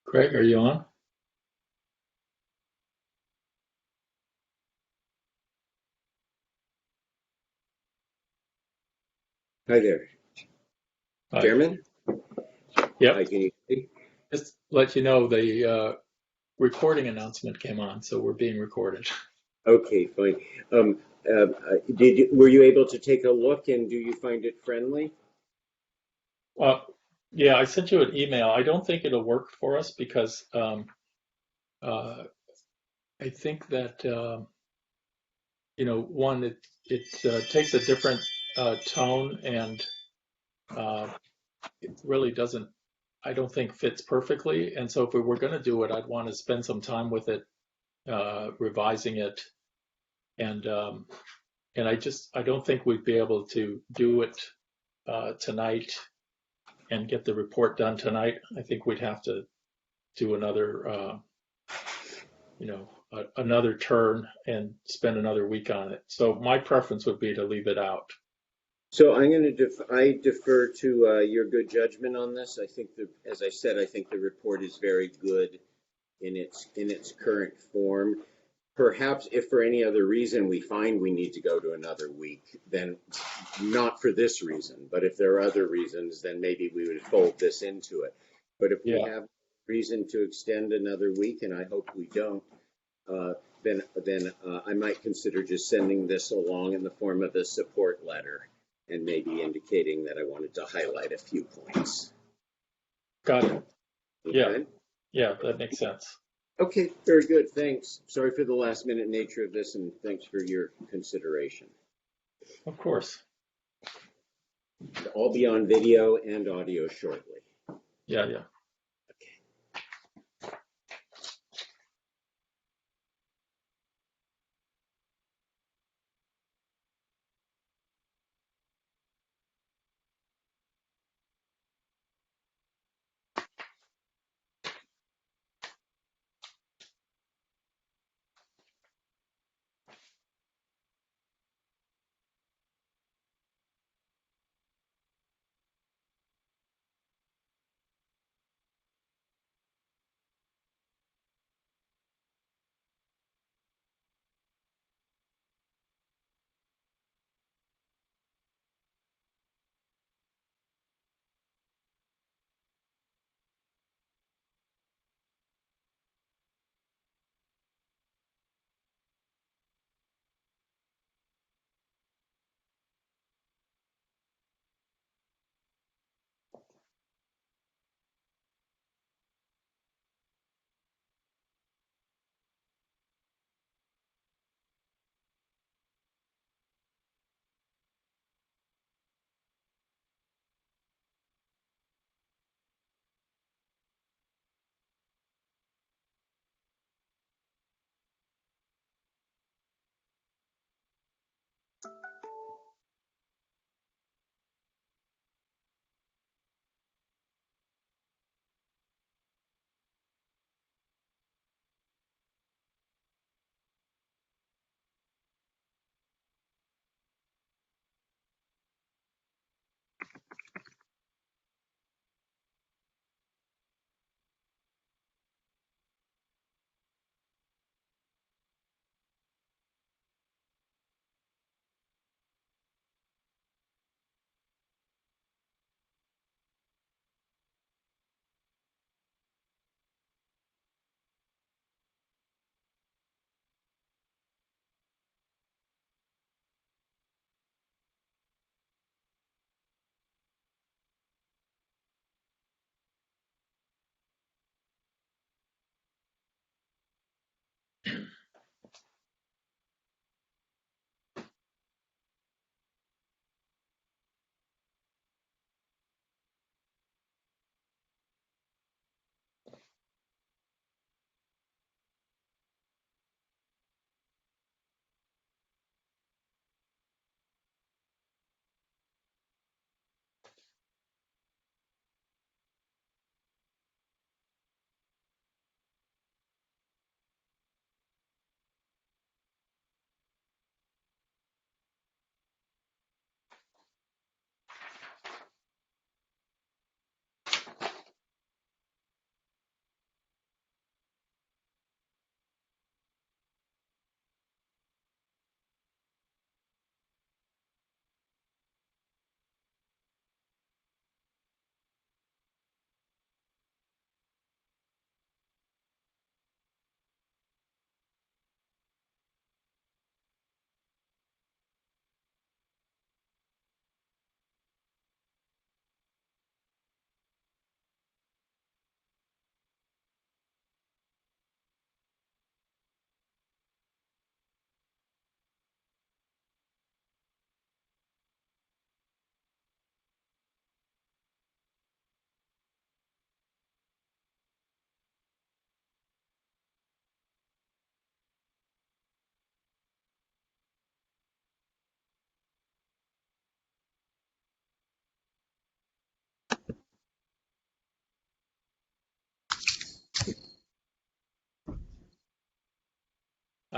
Greg, are you on? Hi there, Hi. Chairman. Hi, Yep. can you hear me? Just let you know the recording announcement came on, so we're being recorded. Okay, fine. Um, were you able to take a look and do you find it friendly? Uh, yeah, I sent you an email. I don't think it'll work for us because uh, I think that one, it takes a different tone and uh, it really doesn't. I don't think fits perfectly. And so if we were going to do it, I'd want to spend some time with it, revising it, and um, and I don't think we'd be able to do it tonight and get the report done tonight. I think we'd have to do another, another turn and spend another week on it. So my preference would be to leave it out. So I'm going to I defer to your good judgment on this. I think as I said, I think the report is very good in its current form. Perhaps if for any other reason we find we need to go to another week, then not for this reason, but if there are other reasons, then maybe we would fold this into it. But if we Yeah, have reason to extend another week, and I hope we don't, uh, then I might consider just sending this along in the form of a support letter and maybe indicating that I wanted to highlight a few points. got it. Yeah, Okay? yeah, that makes sense. Okay, very good. Thanks. Sorry for the last minute nature of this, and thanks for your consideration. Of course. I'll be on video and audio shortly. Yeah, yeah.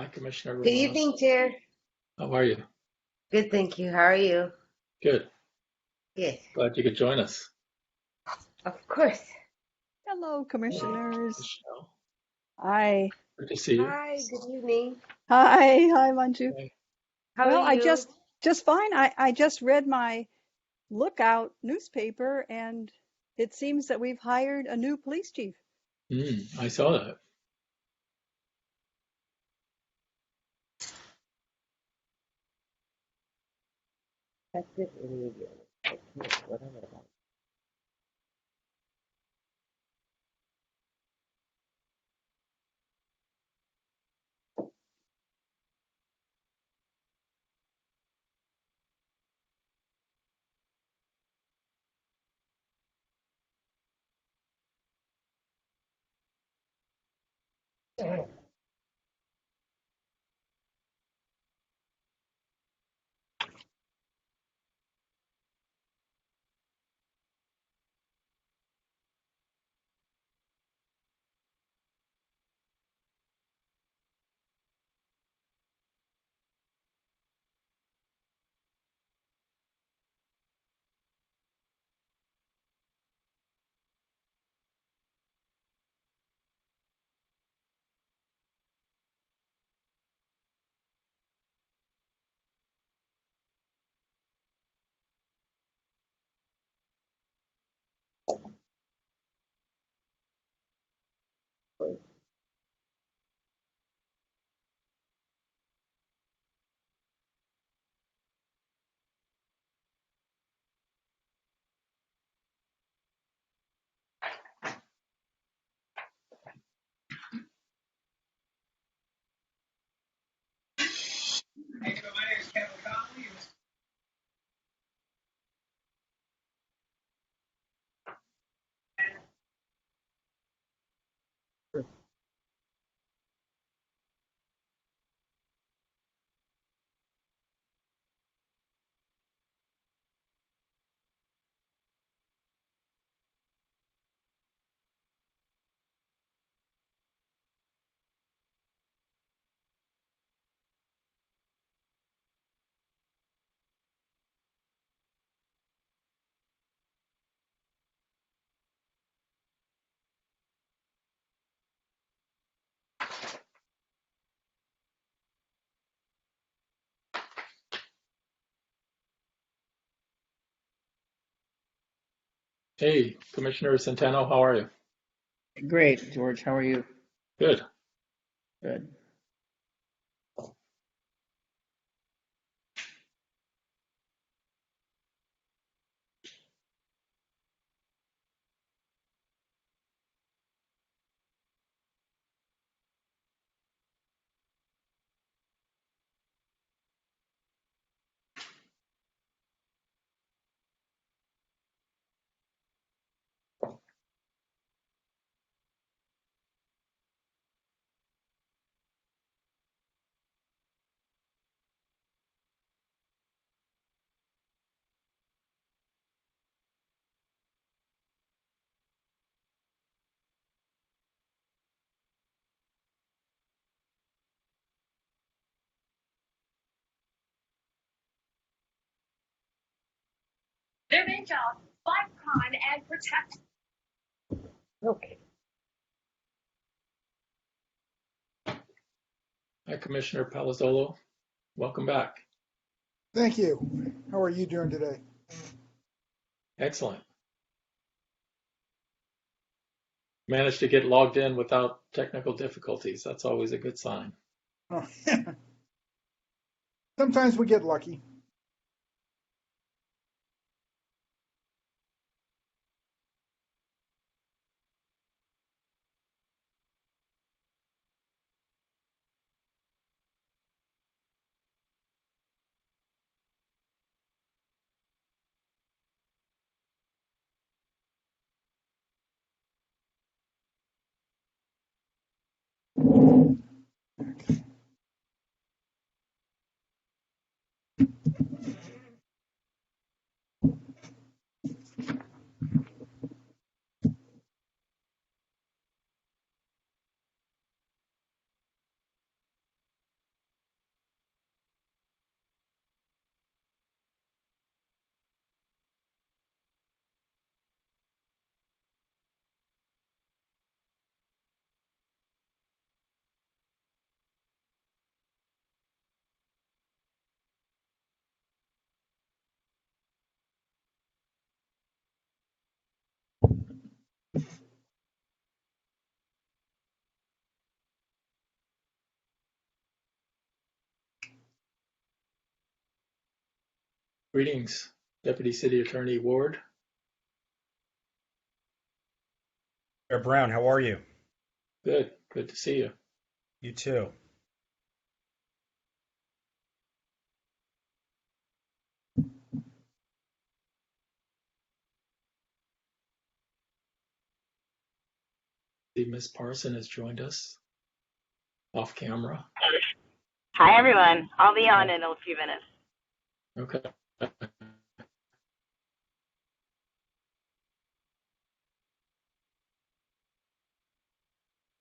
Hi, Commissioner Good Romano. evening, Chair. How are you? Good, thank you. How are you? Good. Good. Glad you could join us. Of course. Hello, commissioners. Michelle, Hi. good to see you. Hi, good evening. Hi, Manju. Hey. How are Well, I you? just fine. I just read my Lookout newspaper, and it seems that we've hired a new police chief. I saw that. Effective immediately. Okay, what am I about? Hey, Commissioner Centeno, how are you? Great, George. How are you? Good. Good. Their main job, fight crime and protect. Okay. Hi, Commissioner Palazzolo. Welcome back. Thank you. How are you doing today? Excellent. Managed to get logged in without technical difficulties. That's always a good sign. Oh, sometimes we get lucky. Greetings, Deputy City Attorney Ward. Mayor Brown, how are you? Good to see you. You too. See, Miss Parson has joined us off camera. Hi, everyone. I'll be on in a few minutes. Okay.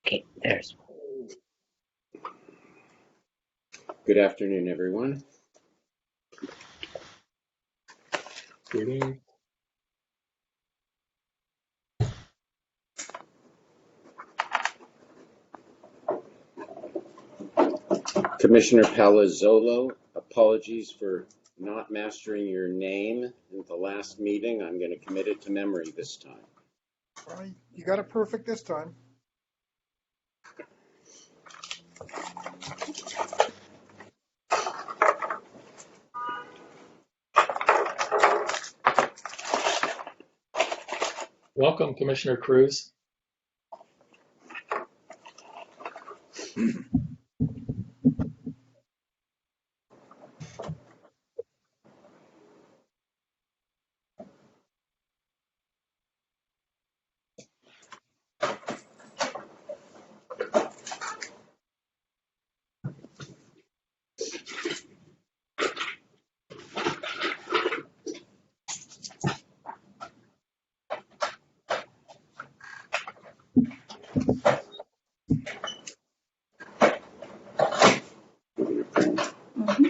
Okay, there's. Good afternoon, everyone. Greetings. Commissioner Palazzolo, apologies for not mastering your name in the last meeting. I'm going to commit it to memory this time. Well, you got it perfect this time. Welcome, Commissioner Cruz.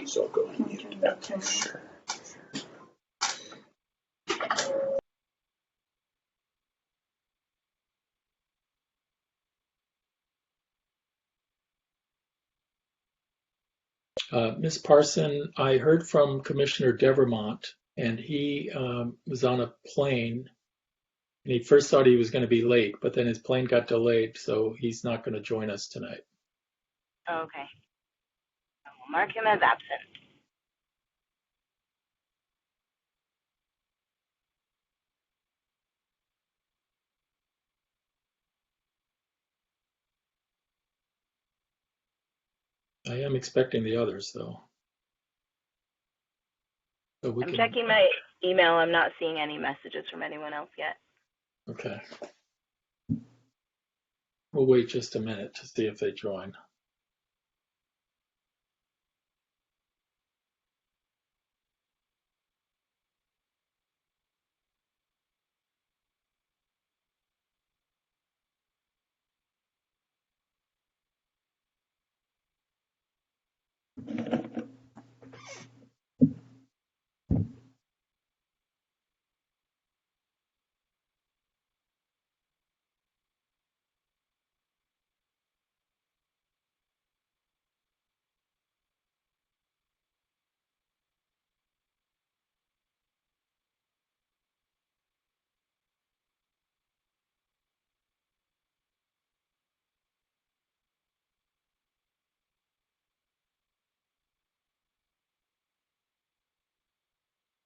So I'll go on mute. Ms. Parson, I heard from Commissioner Devermont, and he was on a plane, and he first thought he was going to be late, but then his plane got delayed, so he's not going to join us tonight. Okay. I'll mark him as absent. I am expecting the others, though. So we I'm can. checking my email. I'm not seeing any messages from anyone else yet. Okay. We'll wait just a minute to see if they join.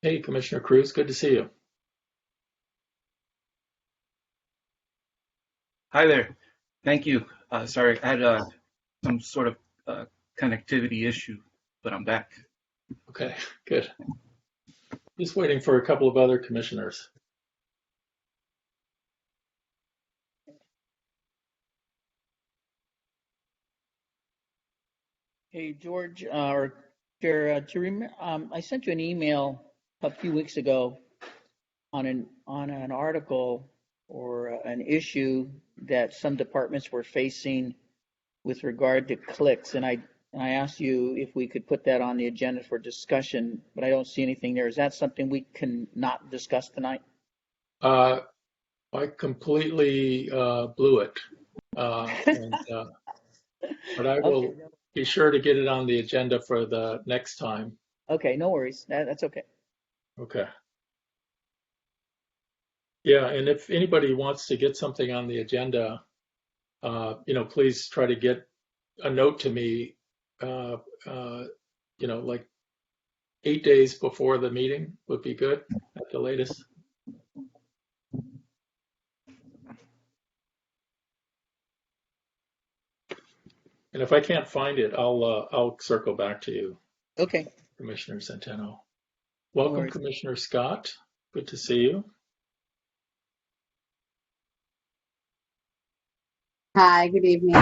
Hey, Commissioner Cruz, good to see you. Hi there. Thank you. Sorry, I had some sort of connectivity issue, but I'm back. Okay, good. Just waiting for a couple of other commissioners. Hey, George, or do you remember? I sent you an email a few weeks ago on an article or an issue that some departments were facing with regard to clicks, and I asked you if we could put that on the agenda for discussion, but I don't see anything there. Is that something we can not discuss tonight? I completely blew it, but I will Okay. be sure to get it on the agenda for the next time. Okay, no worries. That's okay. Okay. Yeah, and if anybody wants to get something on the agenda, please try to get a note to me, like 8 days before the meeting would be good at the latest. And if I can't find it, I'll circle back to you, Okay. Commissioner Centeno. No Welcome, worries. Commissioner Scott. Good to see you. Hi, good evening.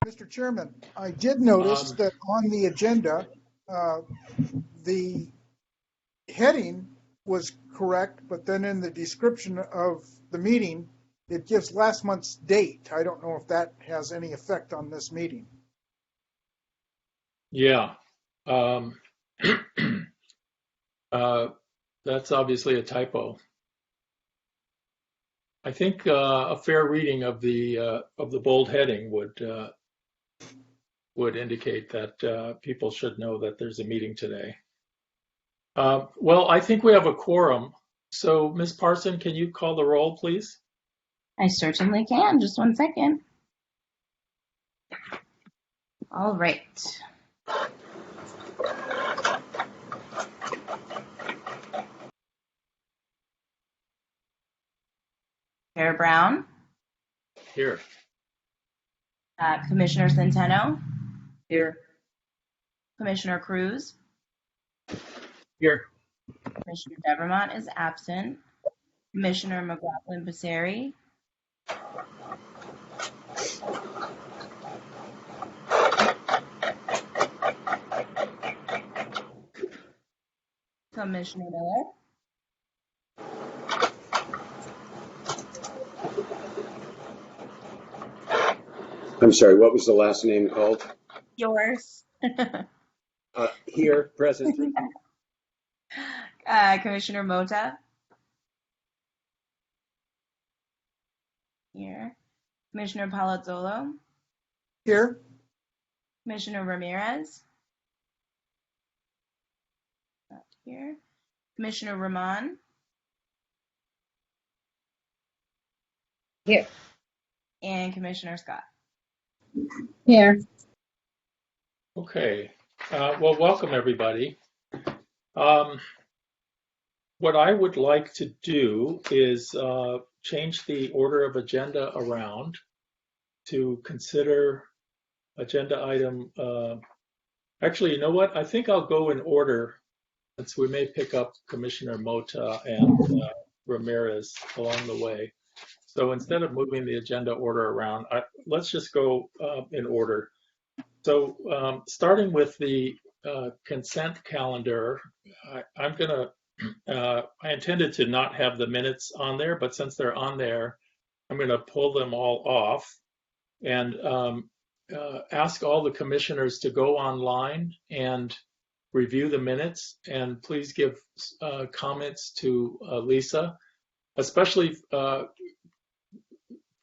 Mr. Chairman, I did notice that on the agenda, the heading was correct, but then in the description of the meeting, it gives last month's date. I don't know if that has any effect on this meeting. Yeah. That's obviously a typo. I think a fair reading of the bold heading would indicate that people should know that there's a meeting today. Well, I think we have a quorum. So, Ms. Parson, can you call the roll, please? I certainly can. Just one second. All right. Chair Brown, Here. Commissioner Centeno, Here. Commissioner Cruz, Here. Commissioner Devermont is absent, Commissioner McLaughlin-Passeri, Commissioner Miller, I'm sorry, what was the last name called? yours, Here, present. Commissioner Mota, here, Commissioner Palazzolo, Here, Commissioner Ramirez, not here, Commissioner Rahman, Here. and Commissioner Scott. Here. Okay. Well, welcome, everybody. What I would like to do is change the order of agenda around to consider agenda item. Actually, you know what? I think I'll go in order, since we may pick up Commissioner Mota and Ramirez along the way. So instead of moving the agenda order around, let's just go in order. So starting with the consent calendar, I intended to not have the minutes on there, but since they're on there, I'm going to pull them all off and ask all the commissioners to go online and review the minutes, and please give comments to Lisa, especially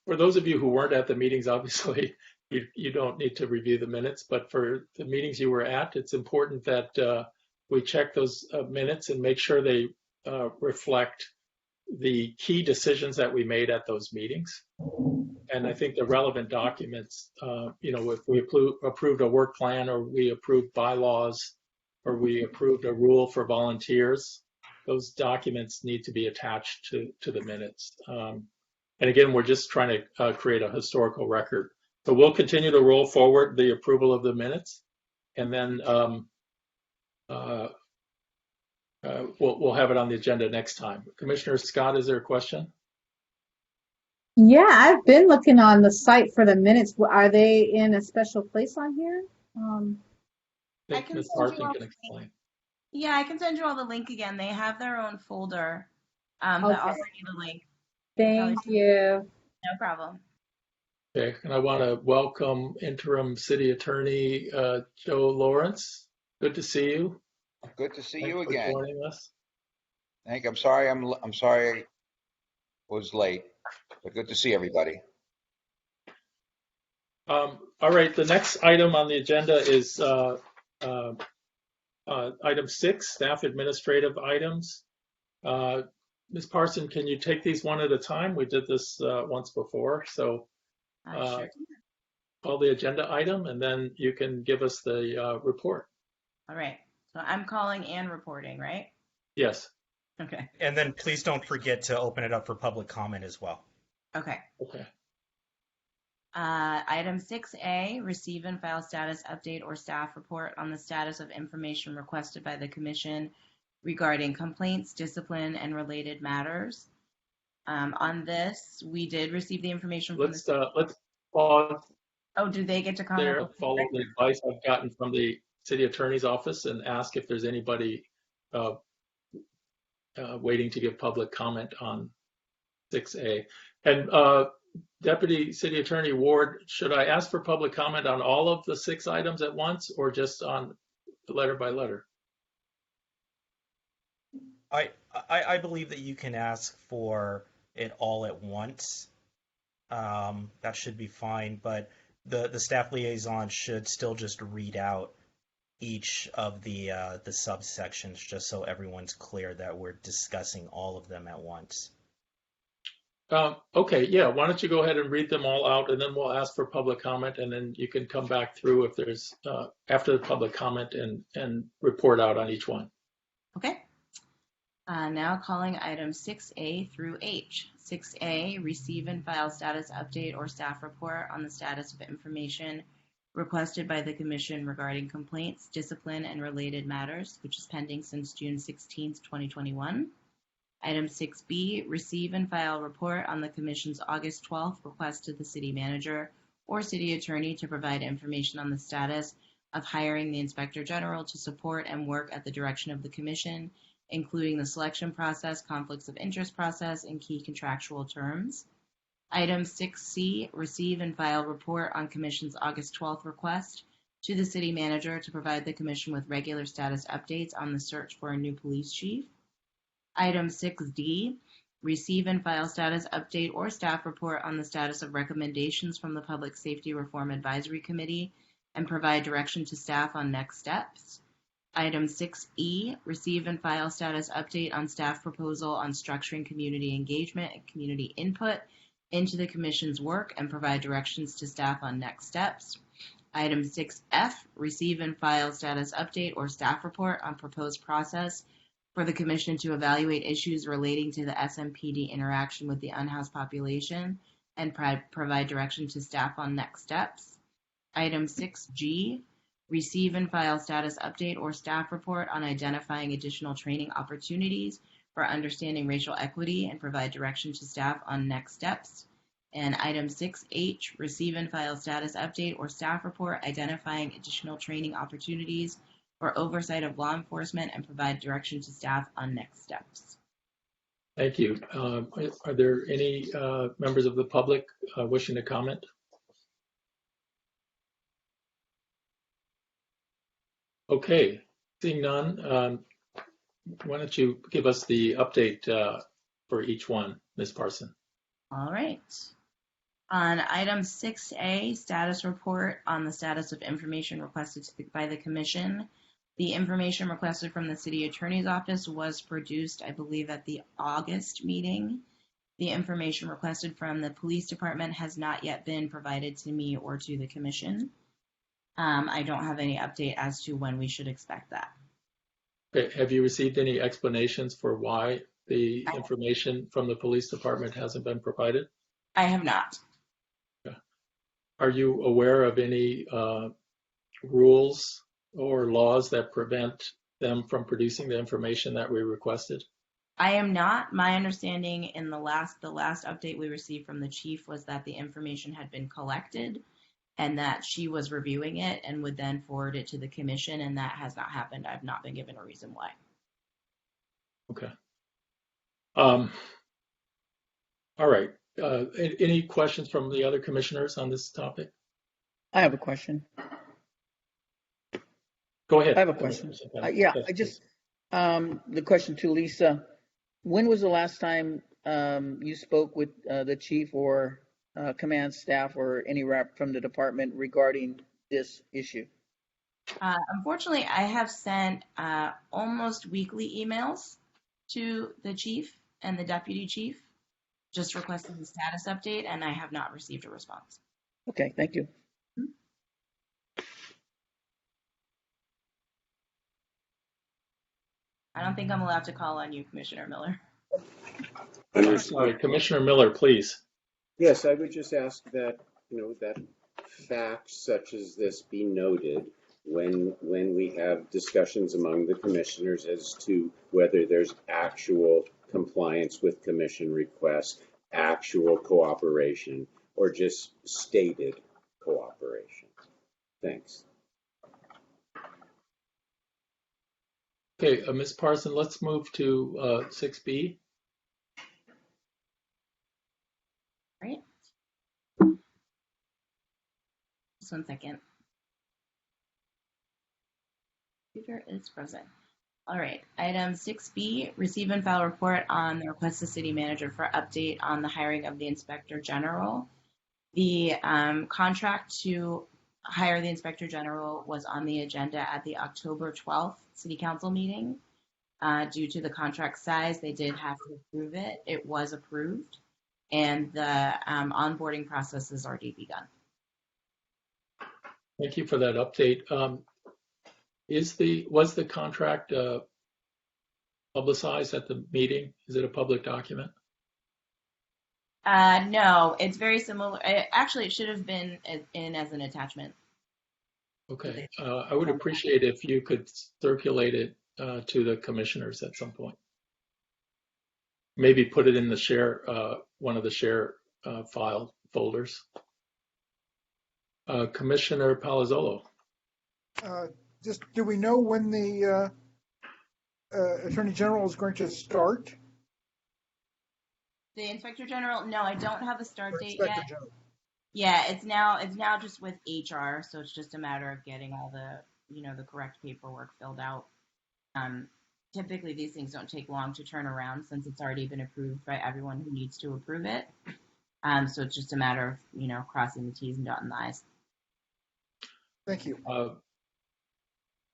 for those of you who weren't at the meetings. Obviously, you don't need to review the minutes, but for the meetings you were at, it's important that we check those minutes and make sure they reflect the key decisions that we made at those meetings. And I think the relevant documents, if we approved a work plan, or we approved bylaws, or we approved a rule for volunteers, those documents need to be attached to the minutes. And again, we're just trying to create a historical record. So we'll continue to roll forward the approval of the minutes, and then we'll have it on the agenda next time. Commissioner Scott, is there a question? Yeah, I've been looking on the site for the minutes. Are they in a special place on here? I think Ms. Parson can explain. Yeah, I can send you all the link again. They have their own folder. But Okay. I'll send you the link. Thank you. No problem. Okay, and I want to welcome interim city attorney Joe Lawrence. Good to see you. Good to see Thanks you for again. joining us. I'm sorry I was late, but good to see everybody. All right, the next item on the agenda is item 6, staff administrative items. Ms. Parson, can you take these one at a time? We did this once before, so Sure. call the agenda item and then you can give us the report. All right. So I'm calling and reporting, right? Yes. Okay. And then please don't forget to open it up for public comment as well. Okay. Okay. Item 6A, receive and file status update or staff report on the status of information requested by the Commission regarding complaints, discipline, and related matters. On this, we did receive the information from Let's pause Oh, do they get to comment? there, follow the advice I've gotten from the city attorney's office and ask if there's anybody waiting to give public comment on 6A. And Deputy City Attorney Ward, should I ask for public comment on all of the 6 items at once or just on letter by letter? I believe that you can ask for it all at once. That should be fine, but the staff liaison should still just read out each of the subsections just so everyone's clear that we're discussing all of them at once. Okay, yeah, why don't you go ahead and read them all out and then we'll ask for public comment and then you can come back through if there's after the public comment and report out on each one. Okay. Now calling items 6A through H. 6A, receive and file status update or staff report on the status of information requested by the Commission regarding complaints, discipline, and related matters, which is pending since June 16th, 2021. Item 6B, receive and file report on the Commission's August 12th request to the City Manager or City Attorney to provide information on the status of hiring the Inspector General to support and work at the direction of the Commission, including the selection process, conflicts of interest process, and key contractual terms. Item 6C, receive and file report on Commission's August 12th request to the City Manager to provide the Commission with regular status updates on the search for a new police chief. Item 6D, receive and file status update or staff report on the status of recommendations from the Public Safety Reform Advisory Committee and provide direction to staff on next steps. Item 6E, receive and file status update on staff proposal on structuring community engagement and community input into the Commission's work and provide directions to staff on next steps. Item 6F, receive and file status update or staff report on proposed process for the Commission to evaluate issues relating to the Smpd interaction with the unhoused population and provide direction to staff on next steps. Item 6G, receive and file status update or staff report on identifying additional training opportunities for understanding racial equity and provide direction to staff on next steps. And item 6H, receive and file status update or staff report identifying additional training opportunities for oversight of law enforcement and provide direction to staff on next steps. Thank you. Are there any members of the public wishing to comment? Okay, seeing none, why don't you give us the update for each one, Ms. Parson? All right. On item 6A, status report on the status of information requested by the Commission. The information requested from the City Attorney's Office was produced, I believe, at the August meeting. The information requested from the Police Department has not yet been provided to me or to the Commission. I don't have any update as to when we should expect that. Okay. Have you received any explanations for why the information from the Police Department hasn't been provided? I have not. Okay. Are you aware of any rules or laws that prevent them from producing the information that we requested? I am not. My understanding in the last update we received from the chief was that the information had been collected and that she was reviewing it and would then forward it to the Commission, and that has not happened. I've not been given a reason why. Okay. All right. Any questions from the other commissioners on this topic? I have a question. Go ahead. I have a question. The question to Lisa. When was the last time you spoke with the chief or command staff or any rep from the department regarding this issue? Unfortunately, I have sent almost weekly emails to the chief and the deputy chief. Just requested the status update, and I have not received a response. Okay, thank you. I don't think I'm allowed to call on you, Commissioner Miller. I'm sorry, Commissioner Miller, please. Yes, I would just ask that, that facts such as this be noted when we have discussions among the commissioners as to whether there's actual compliance with commission requests, actual cooperation, or just stated cooperation. Thanks. Okay, Ms. Parson, let's move to 6B. Right. Just 1 second. Computer is frozen. All right. Item 6B, receive and file report on the request to city manager for update on the hiring of the inspector general. The contract to hire the inspector general was on the agenda at the October 12th city council meeting. Due to the contract size, they did have to approve it. It was approved, and the onboarding process has already begun. Thank you for that update. Was the contract publicized at the meeting? Is it a public document? No, it's very similar. Actually, it should have been in as an attachment. Okay. I would appreciate if you could circulate it to the commissioners at some point. Maybe put it in the share, one of the share file folders. Commissioner Palazzolo. Just, do we know when the Attorney General is going to start? The Inspector General, no, I don't have a start date Inspector yet. General. Yeah, it's now just with HR, so it's just a matter of getting all the the correct paperwork filled out. Typically these things don't take long to turn around since it's already been approved by everyone who needs to approve it. So it's just a matter of crossing the T's and dotting the I's. Thank you.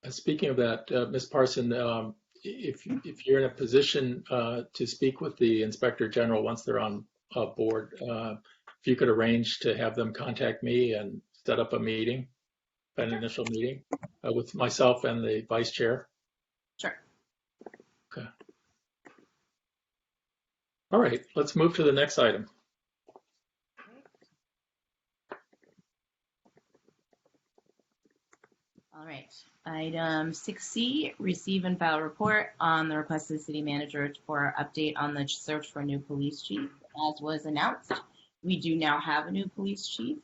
Speaking of that, Ms. Parson, if you're in a position to speak with the Inspector General once they're on board, if you could arrange to have them contact me and set up a meeting, an initial meeting with myself and the Vice Chair. Sure. Okay. All right, let's move to the next item. All right. Item 6C, receive and file report on the request of the city manager for update on the search for a new police chief. As was announced, we do now have a new police chief.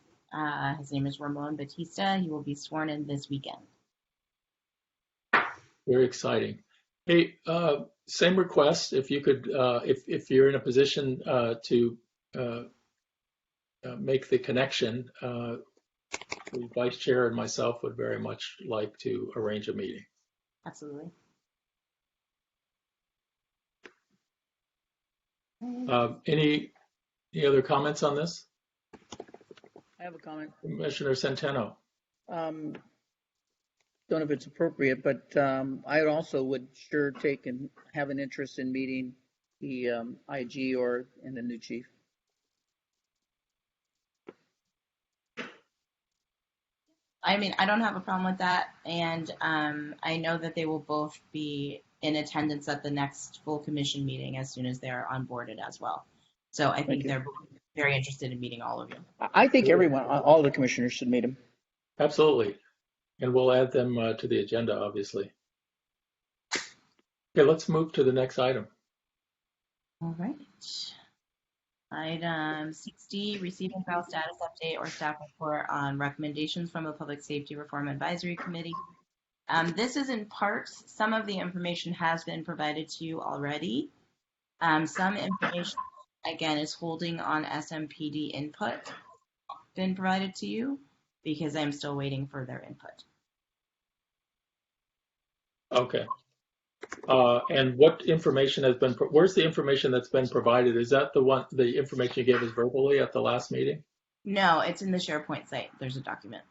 His name is Ramon Batista. He will be sworn in this weekend. Very exciting. Hey, same request. If you could, if you're in a position to make the connection, the Vice Chair and myself would very much like to arrange a meeting. Absolutely. Any other comments on this? I have a comment. Commissioner Centeno. Don't know if it's appropriate, but I also would sure take and have an interest in meeting the IG and the new chief. I mean, I don't have a problem with that, and I know that they will both be in attendance at the next full commission meeting as soon as they're onboarded as well. So I think they're very interested in meeting all of you. I think everyone, all the commissioners should meet him. Absolutely. And we'll add them to the agenda, obviously. Okay, let's move to the next item. All right. Item 60, receive and file status update or staff report on recommendations from the Public Safety Reform Advisory Committee. This is in part, some of the information has been provided to you already. Some information, again, is holding on Smpd input, been provided to you because I'm still waiting for their input. Okay. And what information has been, where's the information that's been provided? Is that the information you gave us verbally at the last meeting? No, it's in the SharePoint site. There's a document.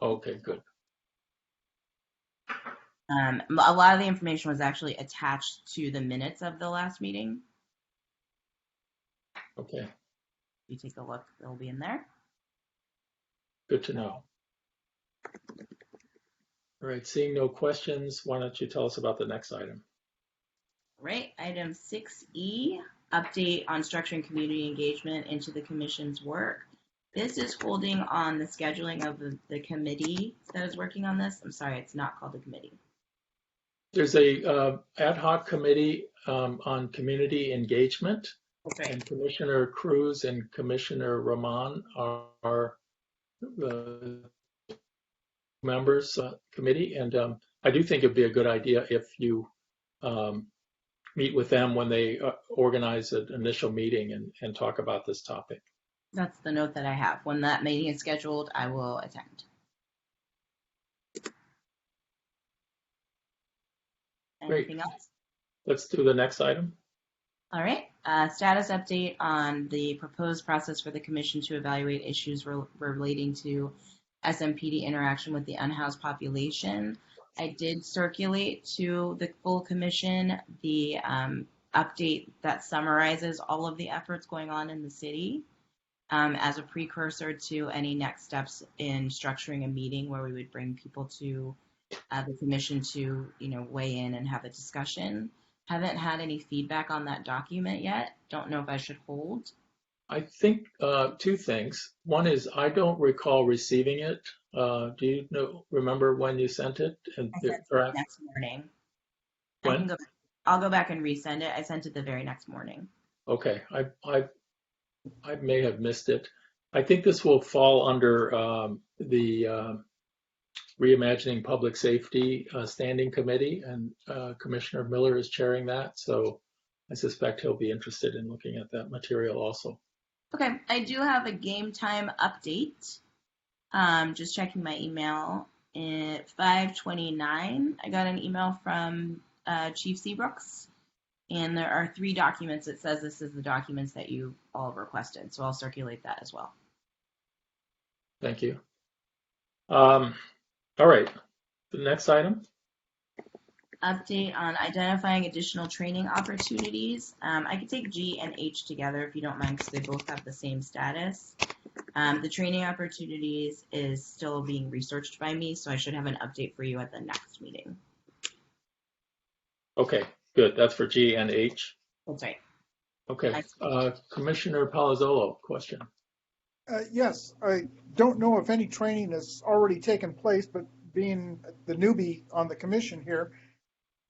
Okay, good. A lot of the information was actually attached to the minutes of the last meeting. Okay, If you take a look, they'll be in there. good to know. All right, seeing no questions, why don't you tell us about the next item? Right, item 6E, update on structuring community engagement into the commission's work. This is holding on the scheduling of the committee that is working on this. I'm sorry, it's not called a committee. There's a ad hoc committee on community engagement, Okay. and Commissioner Cruz and Commissioner Rahman are members committee, and I do think it'd be a good idea if you meet with them when they organize an initial meeting and talk about this topic. That's the note that I have. When that meeting is scheduled, I will attend. Great. Anything else? Let's do the next item. All right. Status update on the proposed process for the commission to evaluate issues relating to Smpd interaction with the unhoused population. I did circulate to the full commission the update that summarizes all of the efforts going on in the city as a precursor to any next steps in structuring a meeting where we would bring people to the commission to, weigh in and have a discussion. Haven't had any feedback on that document yet. Don't know if I should hold. I think two things. One is I don't recall receiving it. Do you remember when you sent it? And I sent it next morning. When? I'll go back and resend it. I sent it the very next morning. Okay, I may have missed it. I think this will fall under the Reimagining Public Safety Standing Committee, and Commissioner Miller is chairing that, so I suspect he'll be interested in looking at that material also. Okay, I do have a game time update. Just checking my email. At 5:29, I got an email from Chief Seabrooks, and there are 3 documents. It says this is the documents that you all requested, so I'll circulate that as well. Thank you. All right, the next item. Update on identifying additional training opportunities. I could take G and H together if you don't mind, because they both have the same status. The training opportunities is still being researched by me, so I should have an update for you at the next meeting. Okay, good. That's for G and H. That's right. Okay. Commissioner Palazzolo, question. Yes, I don't know if any training has already taken place, but being the newbie on the commission here,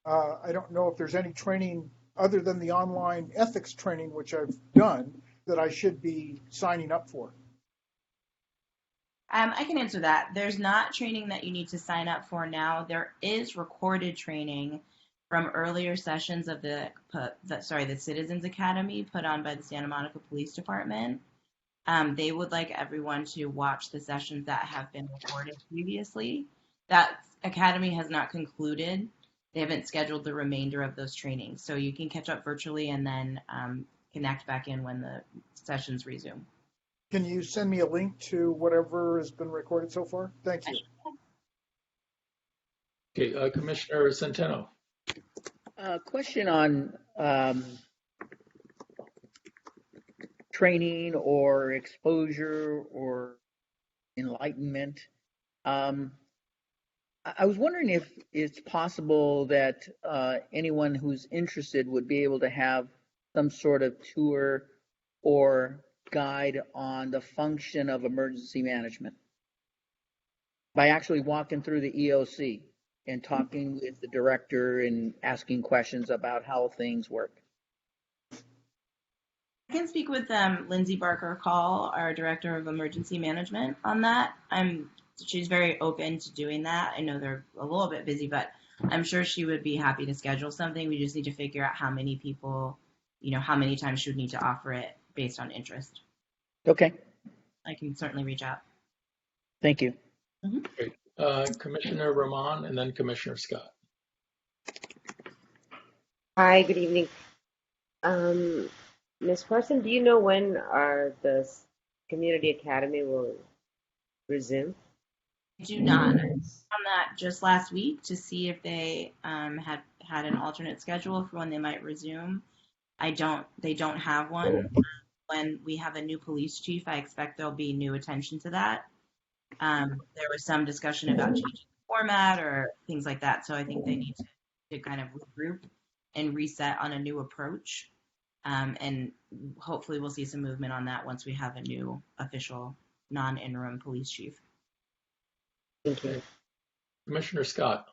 I don't know if there's any training other than the online ethics training, which I've done, that I should be signing up for. I can answer that. There's not training that you need to sign up for now. There is recorded training from earlier sessions of the Citizens Academy put on by the Santa Monica Police Department. They would like everyone to watch the sessions that have been recorded previously. That academy has not concluded. They haven't scheduled the remainder of those trainings. So you can catch up virtually and then connect back in when the sessions resume. Can you send me a link to whatever has been recorded so far? Thank you. Okay, Commissioner Centeno. Question on training or exposure or enlightenment. I was wondering if it's possible that anyone who's interested would be able to have some sort of tour or guide on the function of emergency management by actually walking through the EOC and talking with the director and asking questions about how things work. I can speak with Lindsay Barker Call, our Director of Emergency Management, on that. She's very open to doing that. I know they're a little bit busy, but I'm sure she would be happy to schedule something. We just need to figure out how many people, how many times she would need to offer it based on interest. Okay. I can certainly reach out. Thank you. Mm-hmm. Great. Commissioner Rahman and then Commissioner Scott. Hi, good evening. Ms. Carson, do you know when the Community Academy will resume? I do not. I was on that just last week to see if they had an alternate schedule for when they might resume. They don't have one. when we have a new police chief, I expect there'll be new attention to that. There was some discussion about changing the format or things like that. So I think they need to kind of regroup and reset on a new approach. And hopefully we'll see some movement on that once we have a new official non-interim police chief. Thank you. Commissioner Scott.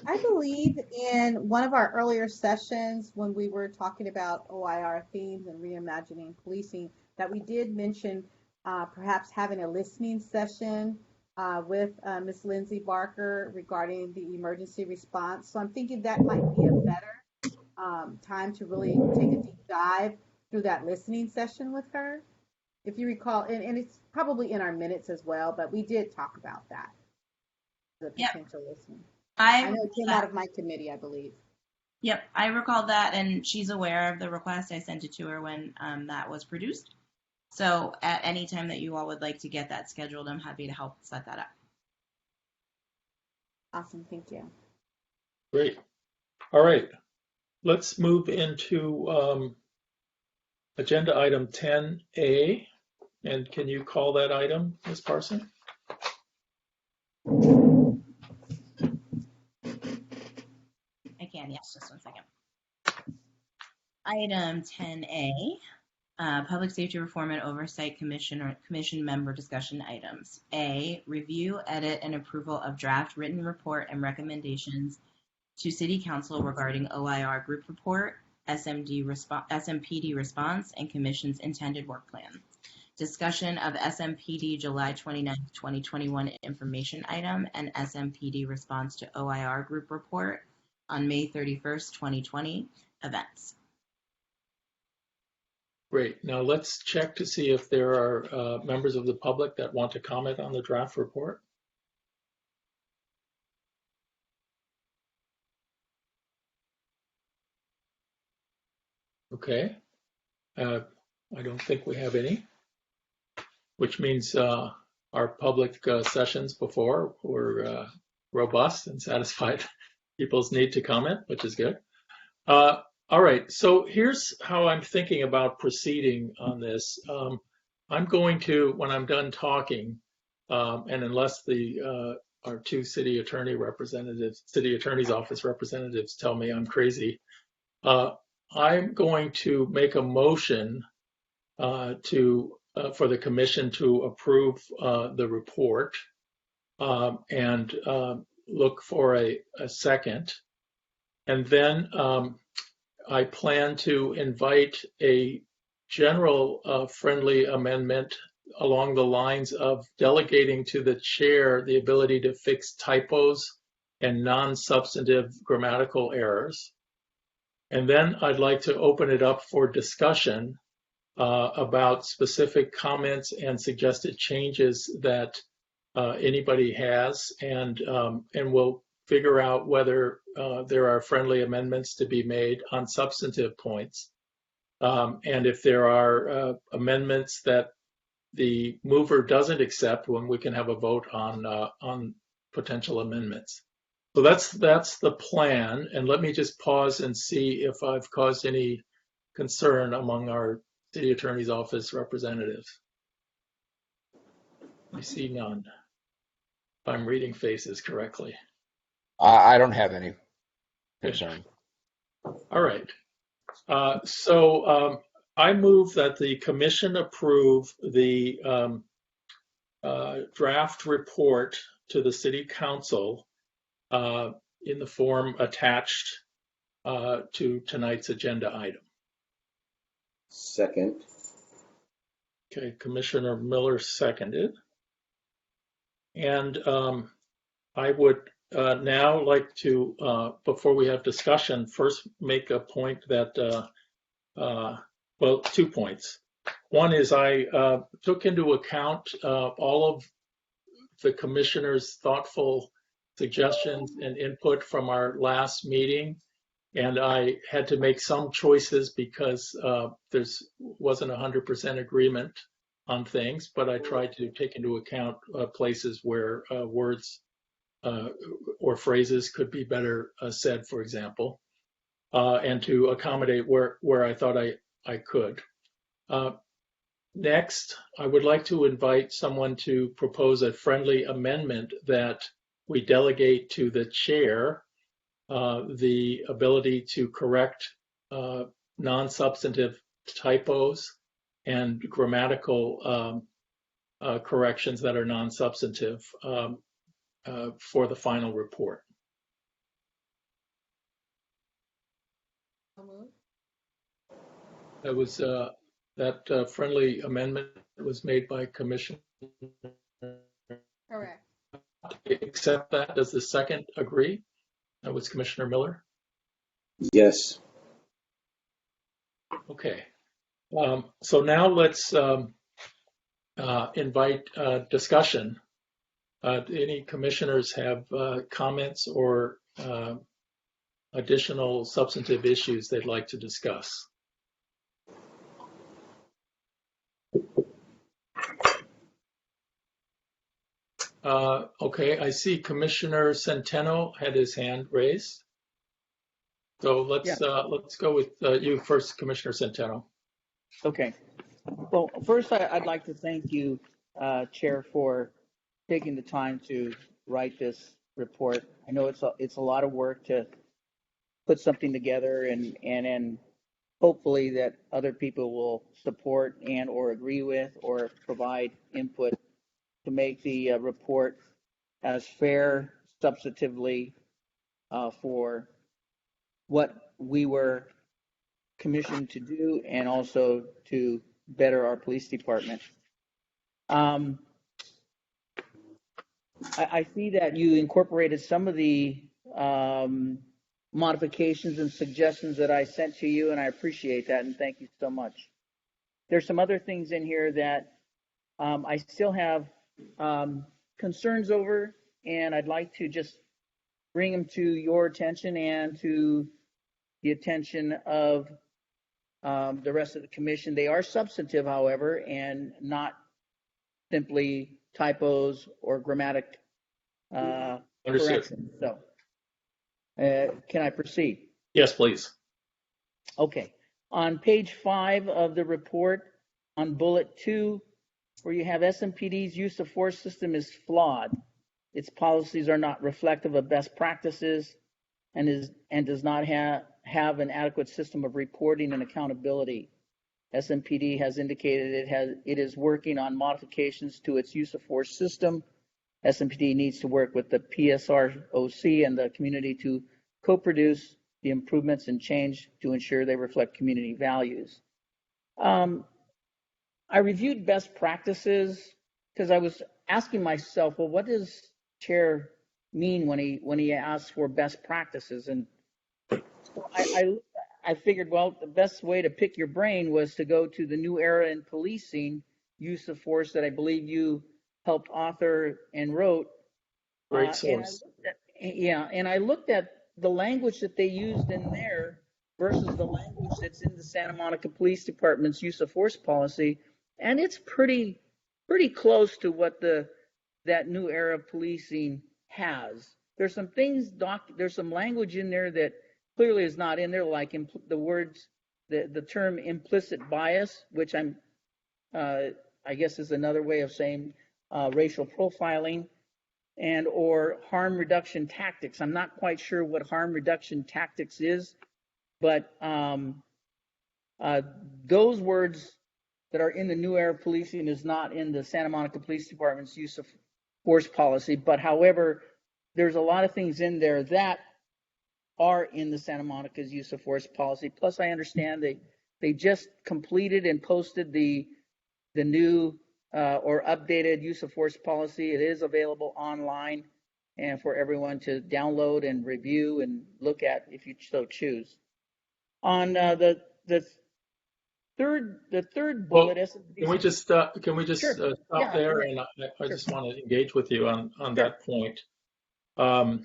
I believe in one of our earlier sessions when we were talking about OIR themes and reimagining policing that we did mention perhaps having a listening session with Ms. Lindsay Barker regarding the emergency response. So I'm thinking that might be a better time to really take a deep dive through that listening session with her. If you recall, and it's probably in our minutes as well, but we did talk about that, the potential listening. I know it came out of my committee, I believe. Yep, I recall that, and she's aware of the request. I sent it to her when that was produced. So at any time that you all would like to get that scheduled, I'm happy to help set that up. Awesome, thank you. Great. All right. Let's move into agenda item 10A. And can you call that item, Ms. Parson? I can, yes, just 1 second. Item 10A, Public Safety Reform and Oversight Commission or Commission member discussion items. A, review, edit, and approval of draft written report and recommendations to City Council regarding OIR group report, SMPD response, and Commission's intended work plan. Discussion of SMPD July 29, 2021 information item and SMPD response to OIR group report on May 31st, 2020 events. Great. Now let's check to see if there are members of the public that want to comment on the draft report. Okay. I don't think we have any, which means our public sessions before were robust and satisfied people's need to comment, which is good. All right, so here's how I'm thinking about proceeding on this. I'm going to, when I'm done talking, and unless our two city attorney representatives, city attorney's office representatives tell me I'm crazy, I'm going to make a motion for the commission to approve the report and look for a second. And then I plan to invite a general friendly amendment along the lines of delegating to the chair the ability to fix typos and non-substantive grammatical errors. And then I'd like to open it up for discussion about specific comments and suggested changes that anybody has, and we'll figure out whether there are friendly amendments to be made on substantive points. And if there are amendments that the mover doesn't accept, when we can have a vote on potential amendments. So that's the plan. And let me just pause and see if I've caused any concern among our city attorney's office representatives. I see none, if I'm reading faces correctly. I don't have any concern. All right. So I move that the commission approve the draft report to the city council in the form attached to tonight's agenda item. Second. Okay, Commissioner Miller seconded. And I would now like to, before we have discussion, first make a point that, well, 2 points. One is I took into account all of the commissioners' thoughtful suggestions and input from our last meeting, and I had to make some choices because there wasn't 100% agreement on things, but I tried to take into account places where words or phrases could be better said, for example. and to accommodate where I thought I could. Next, I would like to invite someone to propose a friendly amendment that we delegate to the chair the ability to correct non-substantive typos and grammatical corrections that are non-substantive for the final report. That was that friendly amendment was made by Commissioner. Correct. Accept that. Does the second agree? That was Commissioner Miller. Yes. Okay. So now let's invite discussion. Any commissioners have comments or additional substantive issues they'd like to discuss? Okay, I see Commissioner Centeno had his hand raised. So let's go with you first, Commissioner Centeno. Okay. Well, first, I'd like to thank you, Chair, for taking the time to write this report. I know it's a lot of work to put something together, and hopefully that other people will support and or agree with or provide input to make the report as fair substantively for what we were commissioned to do and also to better our police department. I see that you incorporated some of the modifications and suggestions that I sent to you, and I appreciate that, and thank you so much. There's some other things in here that I still have concerns over, and I'd like to just bring them to your attention and to the attention of the rest of the commission. They are substantive, however, and not simply typos or grammatic corrections. So, can I proceed? Yes, please. Okay. On page 5 of the report, on bullet 2, where you have Smpd's use of force system is flawed. Its policies are not reflective of best practices and does not have an adequate system of reporting and accountability. Smpd has indicated it is working on modifications to its use of force system. Smpd needs to work with the PSROC and the community to co-produce the improvements and change to ensure they reflect community values. I reviewed best practices because I was asking myself, well, what does Chair mean when he asks for best practices? And I figured, well, the best way to pick your brain was to go to the New Era in Policing use of force that I believe you helped author and wrote. Great source. And I looked at the language that they used in there versus the language that's in the Santa Monica Police Department's use of force policy, and it's pretty close to what that New Era of Policing has. There's some things, there's some language in there that clearly is not in there, like the words, the term implicit bias, which I guess is another way of saying racial profiling, and or harm reduction tactics. I'm not quite sure what harm reduction tactics is, but those words that are in the New Era Policing is not in the Santa Monica Police Department's use of force policy. But however, there's a lot of things in there that are in the Santa Monica's use of force policy. Plus, I understand they just completed and posted the new or updated use of force policy. It is available online and for everyone to download and review and look at if you so choose. On the third bullet, well, can we just stop Sure. there? And I just want to engage with you on that point. I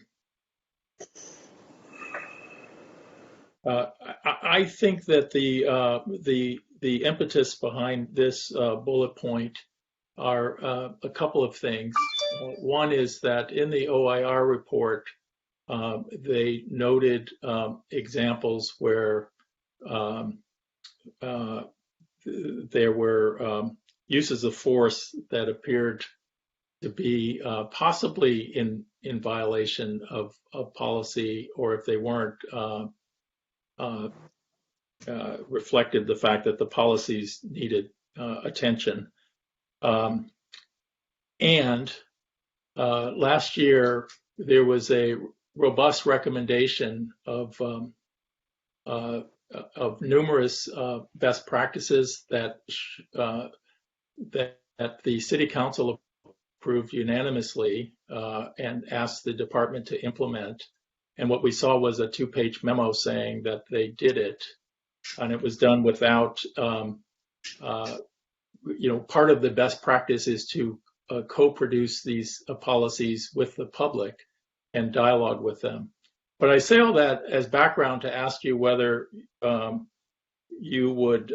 think that the impetus behind this bullet point are a couple of things. One is that in the OIR report, They noted examples where there were uses of force that appeared to be possibly in violation of policy, or if they weren't, reflected the fact that the policies needed attention. And last year, there was a robust recommendation of numerous best practices that the City Council approved unanimously and asked the department to implement. And what we saw was a 2-page memo saying that they did it, and it was done without, part of the best practice is to co-produce these policies with the public and dialogue with them. But I say all that as background to ask you whether you would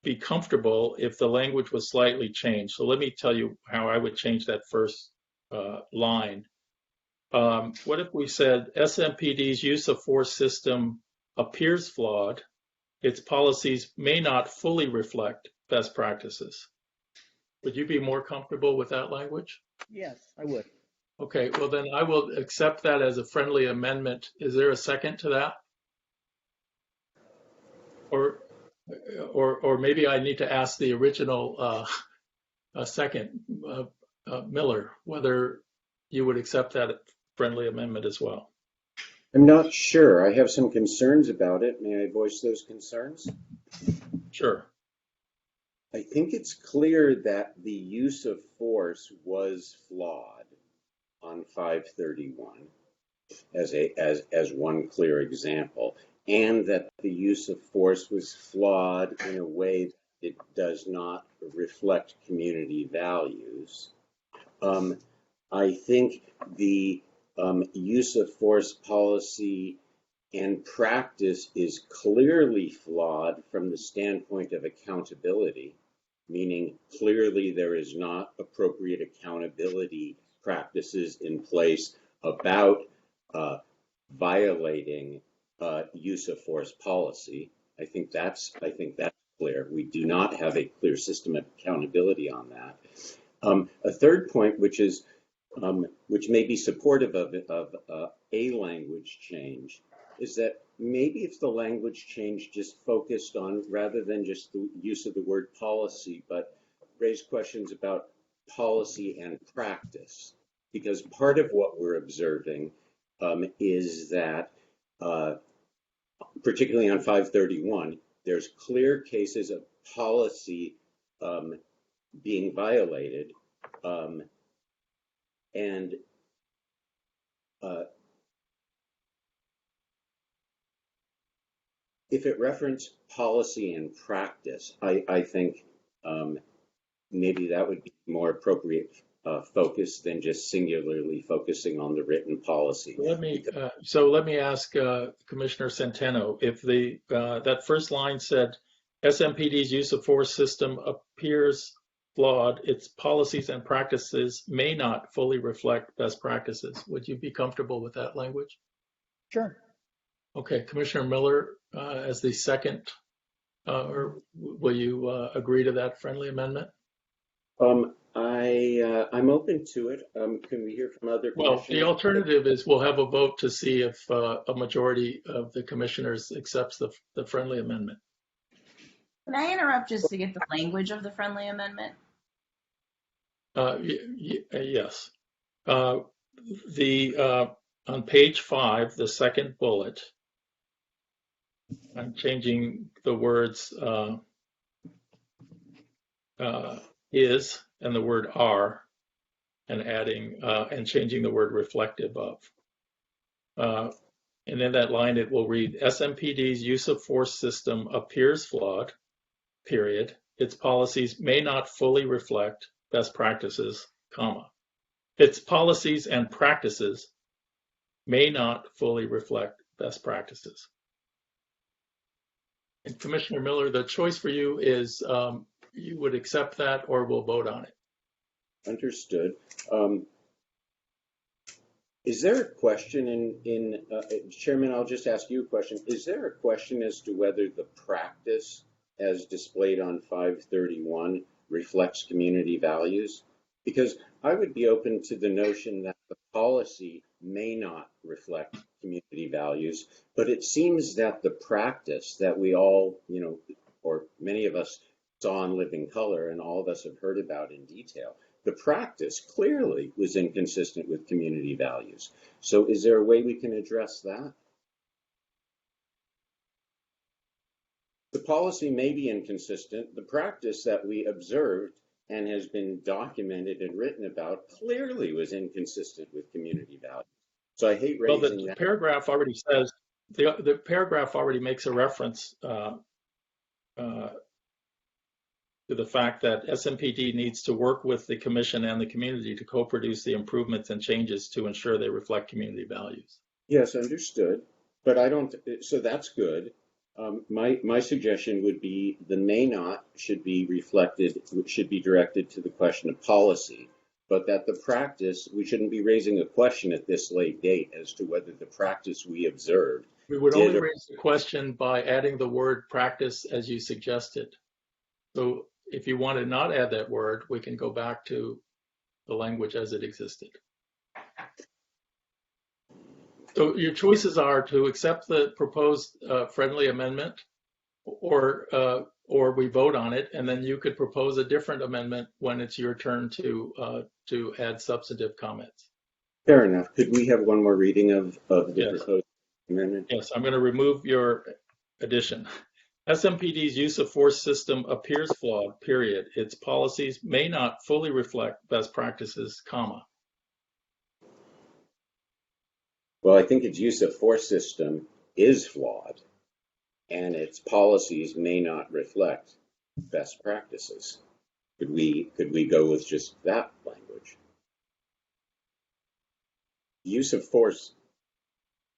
be comfortable if the language was slightly changed. So let me tell you how I would change that first line. What if we said SMPD's use of force system appears flawed? Its policies may not fully reflect best practices. Would you be more comfortable with that language? Yes, I would. Okay, well then I will accept that as a friendly amendment. Is there a second to that? Or maybe I need to ask the original second, Miller, whether you would accept that friendly amendment as well. I'm not sure. I have some concerns about it. May I voice those concerns? Sure. I think it's clear that the use of force was flawed on 531 as one clear example, and that the use of force was flawed in a way that it does not reflect community values. I think the use of force policy and practice is clearly flawed from the standpoint of accountability, meaning clearly there is not appropriate accountability practices in place about violating use of force policy. I think that's clear. We do not have a clear system of accountability on that. A third point, which may be supportive of a language change, is that maybe if the language change just focused on, rather than just the use of the word policy, but raised questions about policy and practice. Because part of what we're observing is that, particularly on 531, there's clear cases of policy being violated, and if it referenced policy and practice, I think maybe that would be more appropriate focus than just singularly focusing on the written policy. Let me ask Commissioner Centeno, if that first line said SMPD's use of force system appears flawed, its policies and practices may not fully reflect best practices. Would you be comfortable with that language? Sure. Okay, Commissioner Miller, as the second, or will you agree to that friendly amendment? I'm open to it. Can we hear from other commissioners? Well, the alternative is we'll have a vote to see if a majority of the commissioners accepts the friendly amendment. Can I interrupt just to get the language of the friendly amendment? Yes. On page 5, the second bullet, I'm changing the words is and the word are, and adding and changing the word reflective of. And in that line, it will read, SMPD's use of force system appears flawed, period. Its policies may not fully reflect best practices, comma. Its policies and practices may not fully reflect best practices. And Commissioner Miller, the choice for you is you would accept that or we'll vote on it. Understood. Is there a question Chairman, I'll just ask you a question. Is there a question as to whether the practice as displayed on 531 reflects community values? Because I would be open to the notion that the policy may not reflect community values, but it seems that the practice that we all, or many of us saw in living color and all of us have heard about in detail, the practice clearly was inconsistent with community values. So is there a way we can address that? The policy may be inconsistent. The practice that we observed and has been documented and written about clearly was inconsistent with community values. So I hate raising well, the that. paragraph already says, the paragraph already makes a reference to the fact that Smpd needs to work with the commission and the community to co-produce the improvements and changes to ensure they reflect community values. Yes, understood. But I don't, so that's good. My suggestion would be the may not should be reflected, should be directed to the question of policy, but that the practice, we shouldn't be raising a question at this late date as to whether the practice we observed. We would only raise the question by adding the word practice as you suggested. So if you want to not add that word, we can go back to the language as it existed. So your choices are to accept the proposed friendly amendment, or we vote on it, and then you could propose a different amendment when it's your turn to add substantive comments. Fair enough. Could we have one more reading of the Yes. proposed amendment? Yes, I'm going to remove your addition. Smpd's use of force system appears flawed, period. Its policies may not fully reflect best practices, comma. Well, I think its use of force system is flawed, and its policies may not reflect best practices. Could we go with just that language? The use of force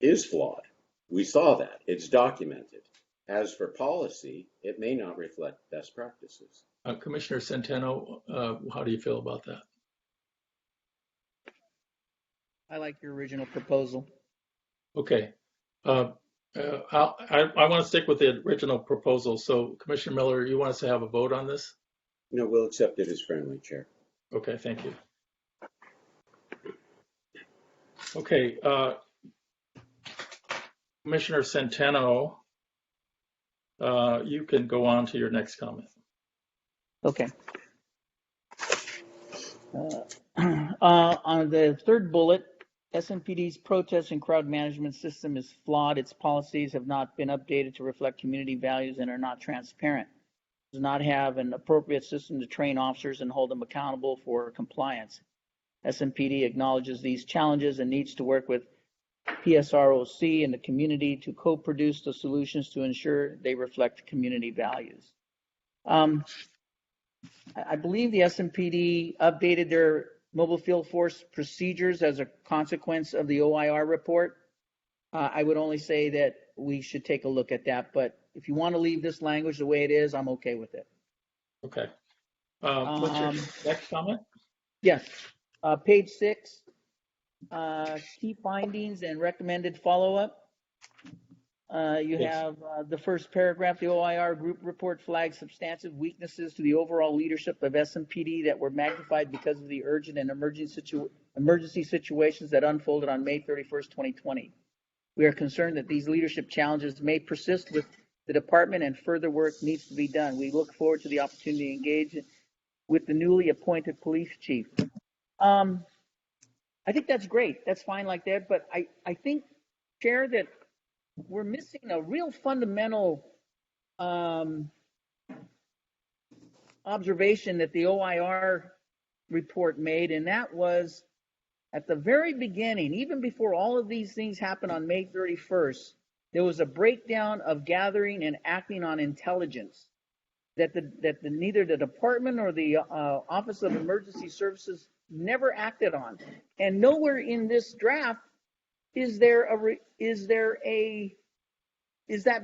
is flawed. We saw that. It's documented. As for policy, it may not reflect best practices. Commissioner Centeno, how do you feel about that? I like your original proposal. Okay. I want to stick with the original proposal. So, Commissioner Miller, you want us to have a vote on this? No, we'll accept it as friendly, Chair. Okay, thank you. Okay, Commissioner Centeno, you can go on to your next comment. Okay. On the third bullet, Smpd's protest and crowd management system is flawed. Its policies have not been updated to reflect community values and are not transparent. It does not have an appropriate system to train officers and hold them accountable for compliance. Smpd acknowledges these challenges and needs to work with PSROC and the community to co-produce the solutions to ensure they reflect community values. I believe the Smpd updated their mobile field force procedures as a consequence of the OIR report. I would only say that we should take a look at that, but if you want to leave this language the way it is, I'm okay with it. Okay. What's your next comment? Yes. Page 6, key findings and recommended follow-up. You have the first paragraph. The OIR group report flagged substantive weaknesses to the overall leadership of Smpd that were magnified because of the urgent and emergency situations that unfolded on May 31st, 2020. We are concerned that these leadership challenges may persist with the department and further work needs to be done. We look forward to the opportunity to engage with the newly appointed police chief. I think that's great. That's fine like that. But I think, Chair, that we're missing a real fundamental observation that the OIR report made, and that was at the very beginning, even before all of these things happened on May 31st, there was a breakdown of gathering and acting on intelligence that neither the department or the Office of Emergency Services never acted on. And nowhere in this draft is that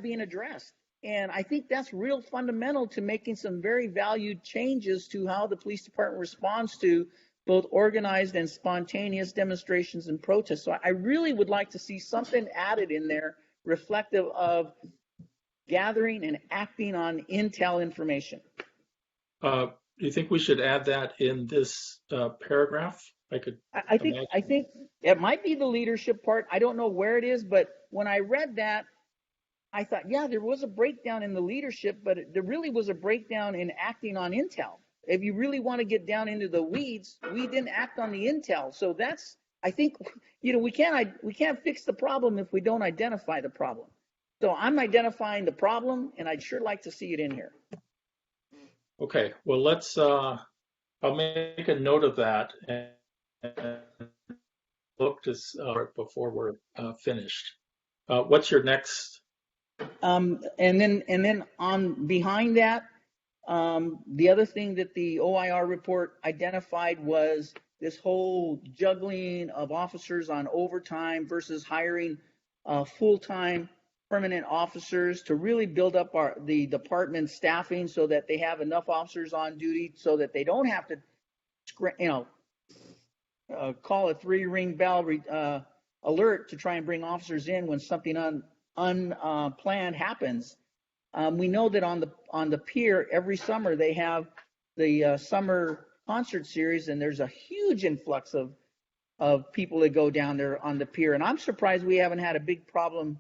being addressed. And I think that's real fundamental to making some very valued changes to how the police department responds to both organized and spontaneous demonstrations and protests. So I really would like to see something added in there reflective of gathering and acting on intel information. Do you think we should add that in this paragraph? I think it might be the leadership part. I don't know where it is, but when I read that, I thought, yeah, there was a breakdown in the leadership, but there really was a breakdown in acting on intel. If you really want to get down into the weeds, we didn't act on the intel. So that's, I think, we can't fix the problem if we don't identify the problem. So I'm identifying the problem, and I'd sure like to see it in here. Okay, well, let's, I'll make a note of that and look to before we're finished. What's your next? And then on behind that, the other thing that the OIR report identified was this whole juggling of officers on overtime versus hiring full-time permanent officers to really build up the department staffing so that they have enough officers on duty so that they don't have to, call a 3-ring bell alert to try and bring officers in when something unplanned happens. We know that on the pier every summer they have the summer concert series, and there's a huge influx of people that go down there on the pier. And I'm surprised we haven't had a big problem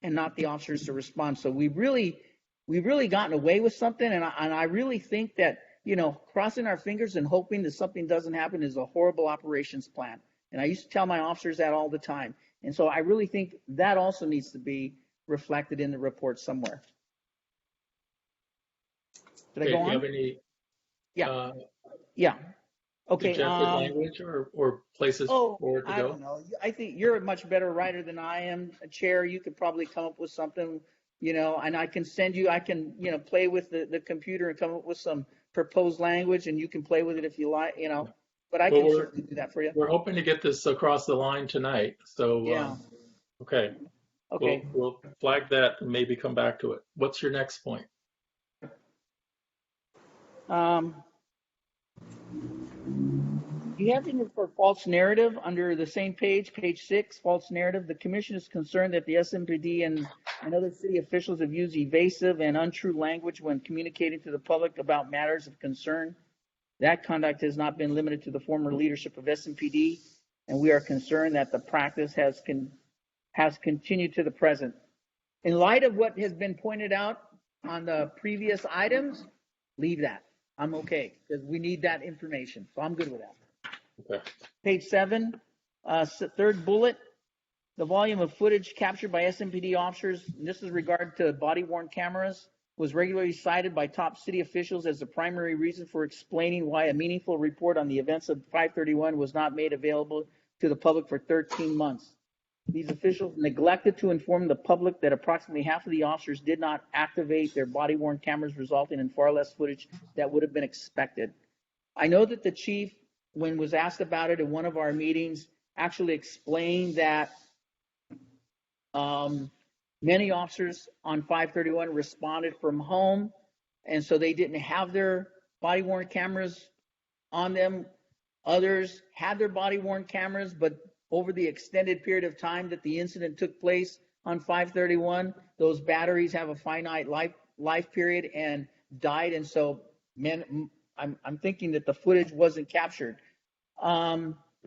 and not the officers to respond. So we've really gotten away with something, and I really think that crossing our fingers and hoping that something doesn't happen is a horrible operations plan. And I used to tell my officers that all the time. And so I really think that also needs to be reflected in the report somewhere. Did I go on? Do you have any yeah. Okay. suggested language or places for it to go? I don't know. I think you're a much better writer than I am. Chair, you could probably come up with something, and I can send you, I can, play with the computer and come up with some proposed language, and you can play with it if you like, but I can certainly do that for you. We're hoping to get this across the line tonight. So, yeah. Okay. We'll flag that and maybe come back to it. What's your next point? You have in for false narrative under the same page 6, false narrative. The commission is concerned that the Smpd and other city officials have used evasive and untrue language when communicating to the public about matters of concern. That conduct has not been limited to the former leadership of Smpd, and we are concerned that the practice has continued to the present. In light of what has been pointed out on the previous items, leave that. I'm okay, because we need that information, so I'm good with that. Okay. Page 7, third bullet, the volume of footage captured by Smpd officers, and this is regard to body-worn cameras, was regularly cited by top city officials as the primary reason for explaining why a meaningful report on the events of 5/31 was not made available to the public for 13 months. These officials neglected to inform the public that approximately half of the officers did not activate their body-worn cameras, resulting in far less footage that would have been expected. I know that the chief, when was asked about it in one of our meetings, actually explained that many officers on 5/31 responded from home, and so they didn't have their body-worn cameras on them. Others had their body-worn cameras, but over the extended period of time that the incident took place on 5/31, those batteries have a finite life period and died, and so I'm thinking that the footage wasn't captured.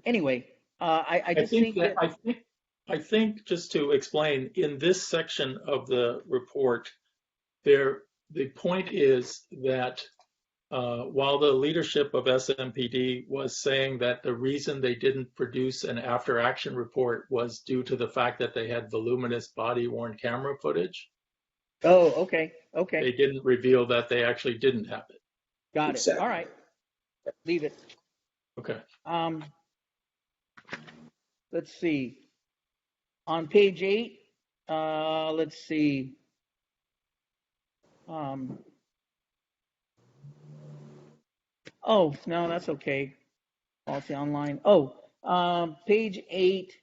Anyway, I think just to explain, in this section of the report, the point is that while the leadership of Smpd was saying that the reason they didn't produce an after-action report was due to the fact that they had voluminous body-worn camera footage. Oh, okay. They didn't reveal that they actually didn't have it. Got it. Exactly. All right. Leave it. Okay. Let's see. On page 8, let's see. Oh, no, that's okay. Policy online. Page 8,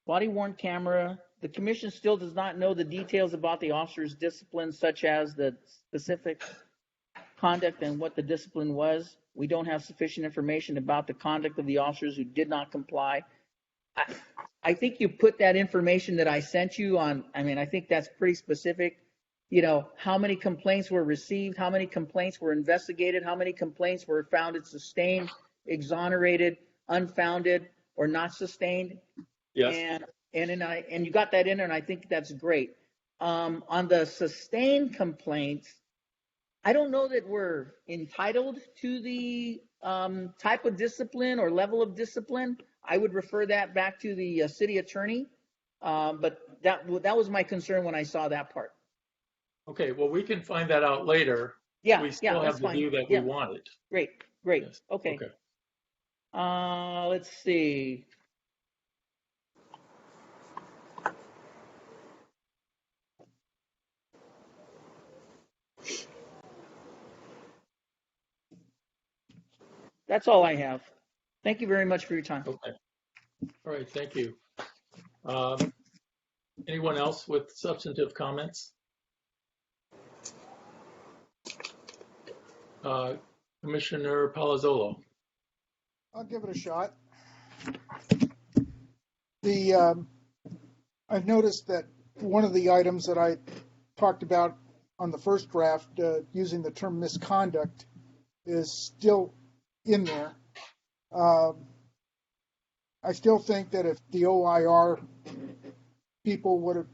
body-worn camera. The commission still does not know the details about the officer's discipline, such as the specific conduct and what the discipline was. We don't have sufficient information about the conduct of the officers who did not comply. I think you put that information that I sent you on, I mean, I think that's pretty specific. You know, how many complaints were received, how many complaints were investigated, how many complaints were found sustained, exonerated, unfounded, or not sustained. Yes. And you got that in there, and I think that's great. On the sustained complaints, I don't know that we're entitled to the type of discipline or level of discipline. I would refer that back to the city attorney. But that was my concern when I saw that part. Okay, well, we can find that out later. Yeah, We still that's have the fine. view that we wanted. Great. Yes. Okay. Okay. Let's see. That's all I have. Thank you very much for your time. Okay. All right, thank you. Anyone else with substantive comments? Commissioner Palazzolo. I'll give it a shot. I've noticed that one of the items that I talked about on the first draft, using the term misconduct, is still in there. I still think that if the OIR people would have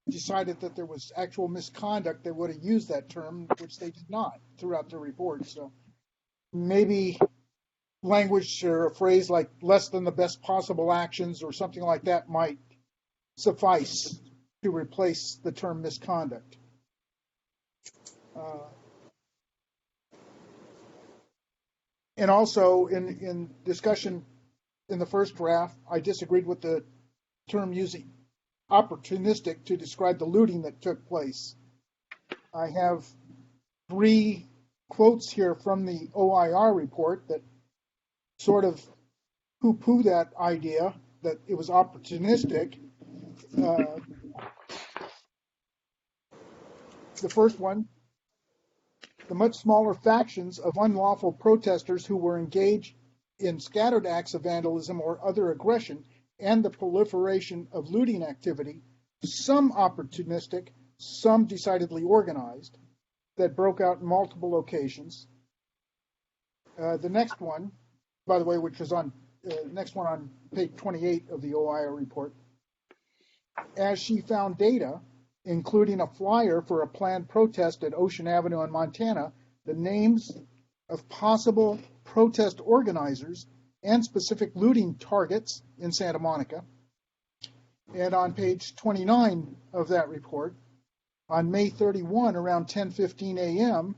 decided that there was actual misconduct, they would have used that term, which they did not throughout the report. So maybe language or a phrase like less than the best possible actions or something like that might suffice to replace the term misconduct. And also in discussion in the first draft, I disagreed with the term using opportunistic to describe the looting that took place. I have 3 quotes here from the OIR report that sort of poo-poo that idea that it was opportunistic. The first one, the much smaller factions of unlawful protesters who were engaged in scattered acts of vandalism or other aggression and the proliferation of looting activity, some opportunistic, some decidedly organized, that broke out in multiple locations. The next one, by the way, which is on next one on page 28 of the OIR report, as she found data, including a flyer for a planned protest at Ocean Avenue in Montana, the names of possible protest organizers and specific looting targets in Santa Monica. And on page 29 of that report, on May 31, around 10:15 a.m.,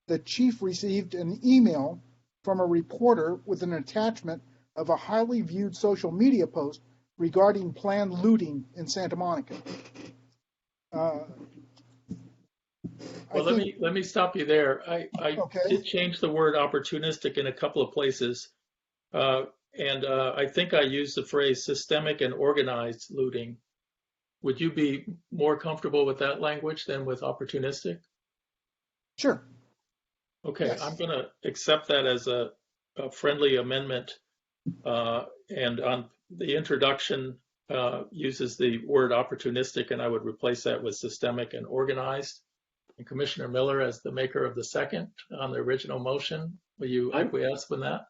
the chief received an email from a reporter with an attachment of a highly viewed social media post regarding planned looting in Santa Monica. Well, let me stop you there. I Okay. did change the word opportunistic in a couple of places. And I think I used the phrase systemic and organized looting. Would you be more comfortable with that language than with opportunistic? Sure. Okay, Yes. I'm going to accept that as a friendly amendment. And on the introduction uses the word opportunistic, and I would replace that with systemic and organized. And Commissioner Miller, as the maker of the second on the original motion, will you acquiesce with that?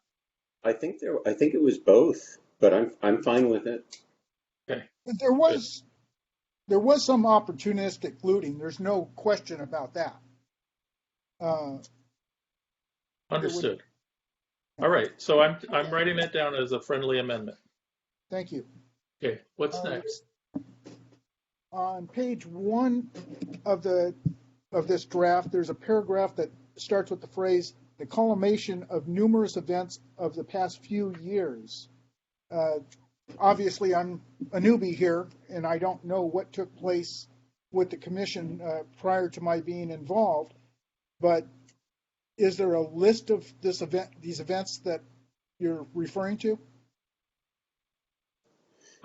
I think it was both, but I'm fine with it. Okay. There was some opportunistic looting. There's no question about that. Understood. All right, so I'm writing that down as a friendly amendment. Thank you. Okay, what's next? On page 1 of this draft, there's a paragraph that starts with the phrase, the culmination of numerous events of the past few years. Obviously, I'm a newbie here, and I don't know what took place with the commission prior to my being involved, but is there a list of these events that you're referring to?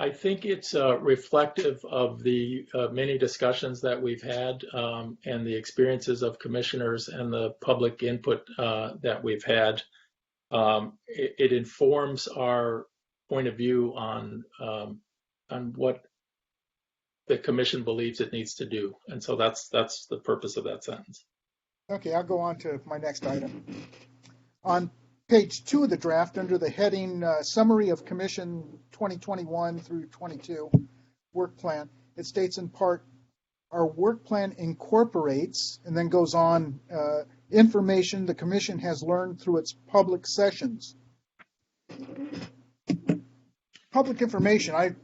I think it's reflective of the many discussions that we've had and the experiences of commissioners and the public input that we've had. It informs our point of view on what the commission believes it needs to do, and so that's the purpose of that sentence. Okay, I'll go on to my next item. On page 2 of the draft, under the heading Summary of Commission 2021 through 22 Work Plan, it states in part, our work plan incorporates, and then goes on, information the commission has learned through its public sessions. Public information, I've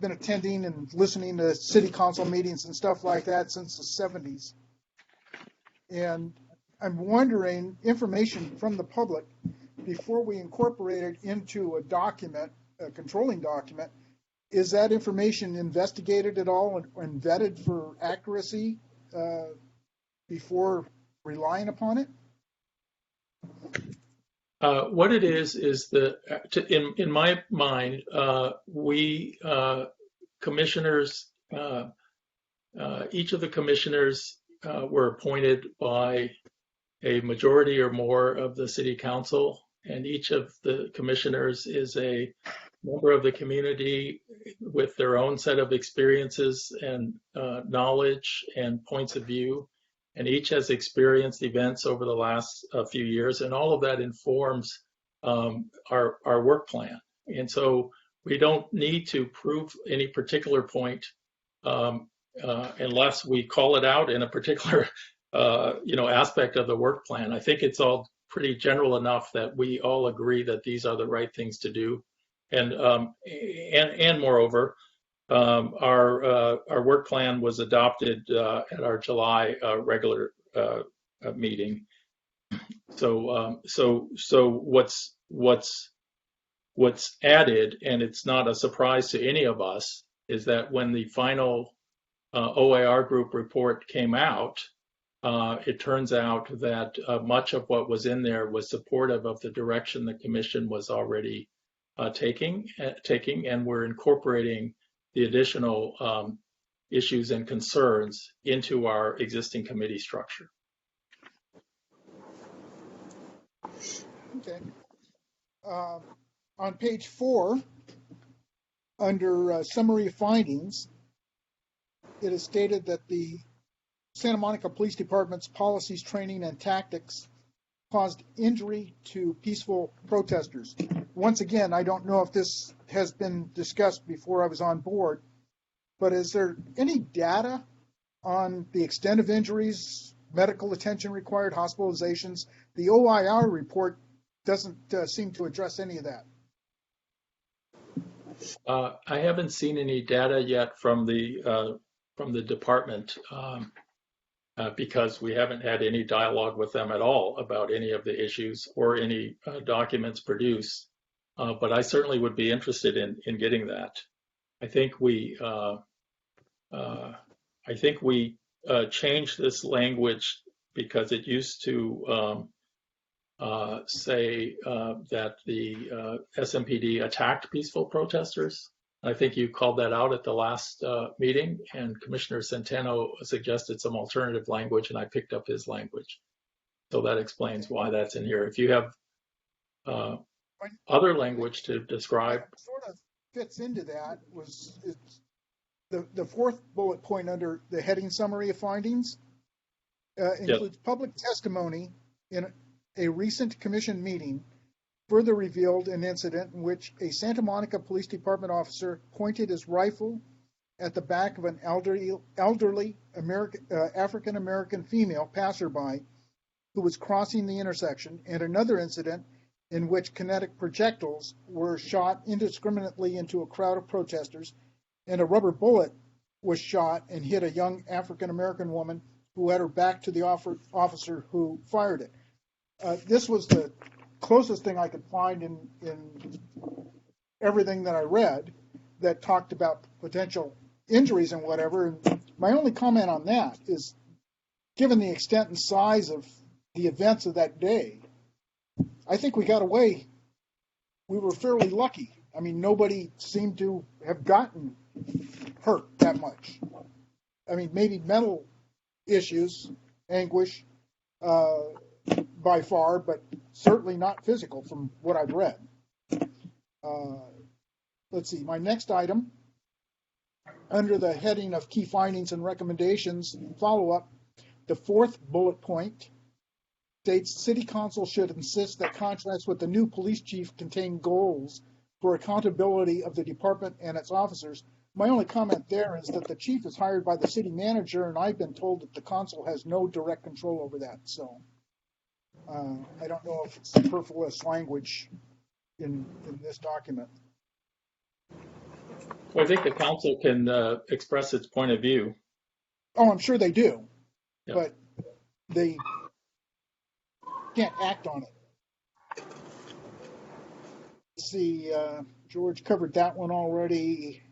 been attending and listening to city council meetings and stuff like that since the 70s. And I'm wondering, information from the public, before we incorporate it into a document, a controlling document, is that information investigated at all and vetted for accuracy before relying upon it? What it is that, in my mind, we commissioners, each of the commissioners were appointed by a majority or more of the city council, and each of the commissioners is a member of the community with their own set of experiences and knowledge and points of view, and each has experienced events over the last few years, and all of that informs our work plan. And so we don't need to prove any particular point unless we call it out in a particular aspect of the work plan. I think it's all pretty general enough that we all agree that these are the right things to do, and moreover, our work plan was adopted at our July regular meeting. So what's added, and it's not a surprise to any of us, is that when the final OIR group report came out, it turns out that much of what was in there was supportive of the direction the commission was already taking, and we're incorporating the additional issues and concerns into our existing committee structure. Okay. On page 4, under summary findings, it is stated that the Santa Monica Police Department's policies, training, and tactics caused injury to peaceful protesters. Once again, I don't know if this has been discussed before I was on board, but is there any data on the extent of injuries, medical attention required, hospitalizations? The OIR report doesn't seem to address any of that. I haven't seen any data yet from the department because we haven't had any dialogue with them at all about any of the issues or any documents produced. But I certainly would be interested in getting that. I think we changed this language because it used to say that the Smpd attacked peaceful protesters. I think you called that out at the last meeting, and Commissioner Centeno suggested some alternative language, and I picked up his language. So that explains why that's in here. If you have other language to describe. What sort of fits into that was the fourth bullet point under the heading summary of findings includes public testimony in a recent commission meeting further revealed an incident in which a Santa Monica Police Department officer pointed his rifle at the back of an elderly African-American female passerby who was crossing the intersection, and another incident in which kinetic projectiles were shot indiscriminately into a crowd of protesters, and a rubber bullet was shot and hit a young African-American woman who had her back to the officer who fired it. This was the closest thing I could find in everything that I read that talked about potential injuries and whatever. And my only comment on that is, given the extent and size of the events of that day, I think we got away. We were fairly lucky. I mean, nobody seemed to have gotten hurt that much. I mean, maybe mental issues, anguish, by far, but certainly not physical from what I've read. Let's see, my next item, under the heading of key findings and recommendations, follow-up, the fourth bullet point states City Council should insist that contracts with the new police chief contain goals for accountability of the department and its officers. My only comment there is that the chief is hired by the city manager, and I've been told that the council has no direct control over that. So I don't know if it's superfluous language in this document. Well, I think the council can express its point of view. Oh, I'm sure they do, Yeah. but they can't act on it. Let's see, George covered that one already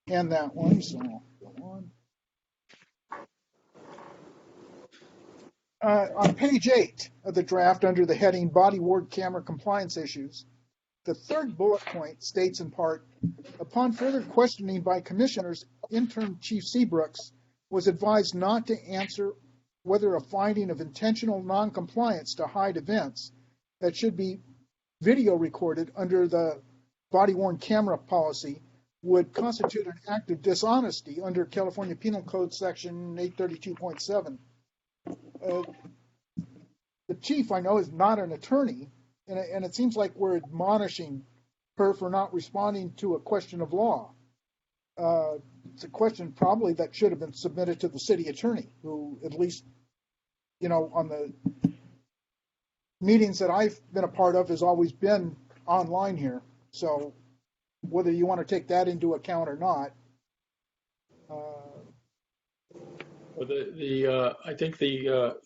and that one, so I'll go on. On page 8 of the draft, under the heading Body Worn Camera Compliance Issues, the third bullet point states in part, upon further questioning by commissioners, intern Chief Seabrooks was advised not to answer whether a finding of intentional noncompliance to hide events that should be video recorded under the body-worn camera policy would constitute an act of dishonesty under California Penal Code Section 832.7. The chief, I know, is not an attorney, and it seems like we're admonishing her for not responding to a question of law. It's a question probably that should have been submitted to the city attorney, who at least, you know, on the meetings that I've been a part of has always been online here. So whether you want to take that into account or not. Well, I think the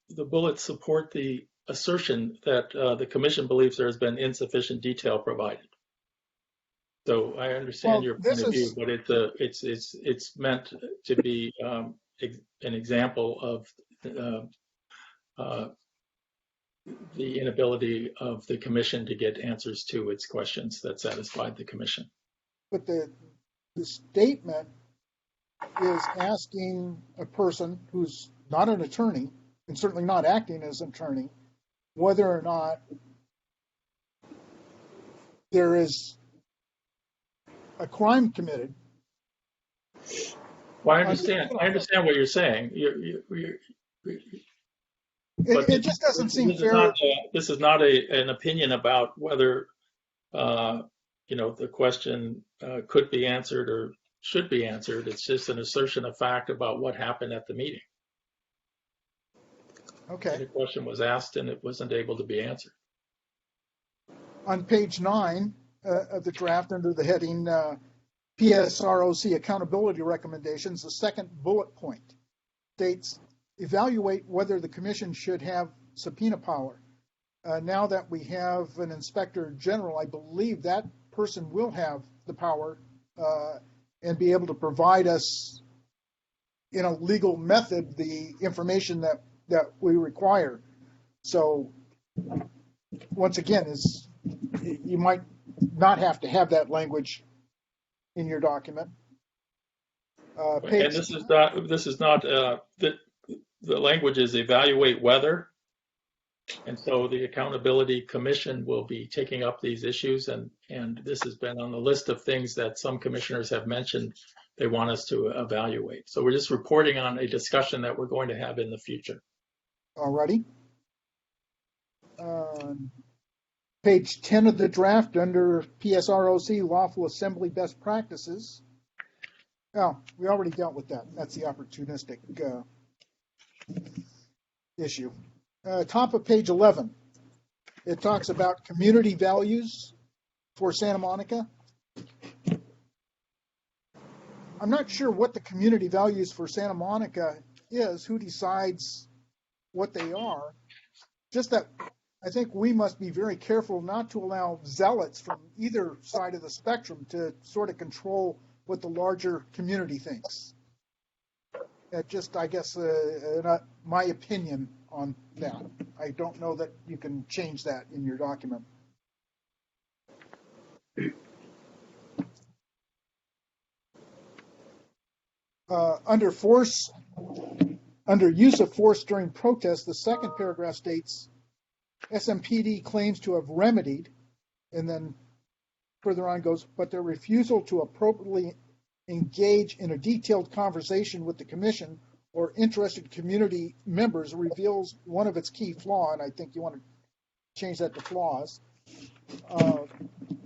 bullets support the assertion that the commission believes there has been insufficient detail provided. So I understand your point of view, but it's meant to be an example of the inability of the commission to get answers to its questions that satisfied the commission. But the statement is asking a person who's not an attorney, and certainly not acting as an attorney, whether or not there is a crime committed. Well, I understand what you're saying. It just doesn't seem fair. This is not an opinion about whether the question could be answered or should be answered. It's just an assertion of fact about what happened at the meeting. Okay. The question was asked and it wasn't able to be answered. On page 9 of the draft, under the heading PSROC accountability recommendations, the second bullet point states, evaluate whether the commission should have subpoena power. Now that we have an inspector general, I believe that person will have the power and be able to provide us in a legal method the information that we require. So once again, you might not have to have that language in your document. And this is not the language is evaluate whether, and so the accountability commission will be taking up these issues, and this has been on the list of things that some commissioners have mentioned they want us to evaluate. So we're just reporting on a discussion that we're going to have in the future. Alrighty. Page 10 of the draft, under PSROC lawful assembly best practices. Oh, we already dealt with that. That's the opportunistic issue. Top of page 11, it talks about community values for Santa Monica. I'm not sure what the community values for Santa Monica is, who decides what they are. Just that I think we must be very careful not to allow zealots from either side of the spectrum to sort of control what the larger community thinks. Just, I guess, my opinion on that. I don't know that you can change that in your document. Under force, under use of force during protest, the second paragraph states, Smpd claims to have remedied, and then further on goes, but their refusal to appropriately engage in a detailed conversation with the commission or interested community members reveals one of its key flaws, and I think you want to change that to flaws.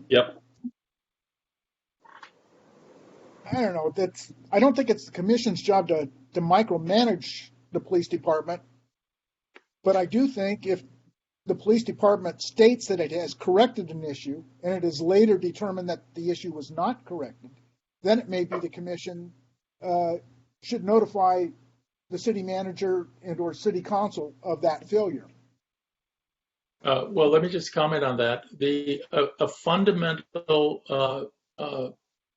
Yep. I don't know. I don't think it's the commission's job to micromanage the police department, but I do think if the police department states that it has corrected an issue and it is later determined that the issue was not corrected, then it may be the commission should notify the city manager and or city council of that failure. Well, let me just comment on that. A fundamental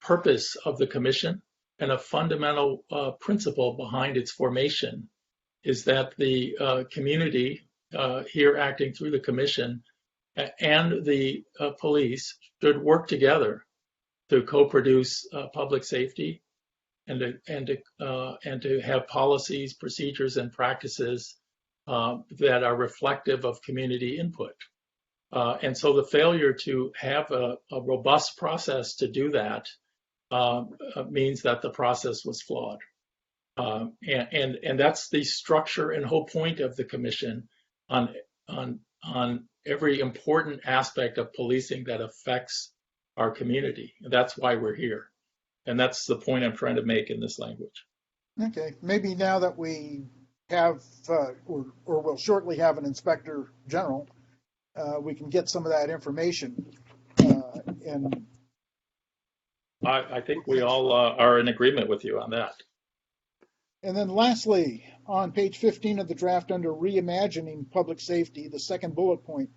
purpose of the commission and a fundamental principle behind its formation is that the community here acting through the commission and the police should work together to co-produce public safety and to have policies, procedures, and practices that are reflective of community input. And so the failure to have a robust process to do that means that the process was flawed. And that's the structure and whole point of the commission on every important aspect of policing that affects our community. That's why we're here. And that's the point I'm trying to make in this language. Okay, maybe now that we have, or will shortly have an inspector general, we can get some of that information. And I think we all are in agreement with you on that. And then lastly, on page 15 of the draft under reimagining public safety, the second bullet point,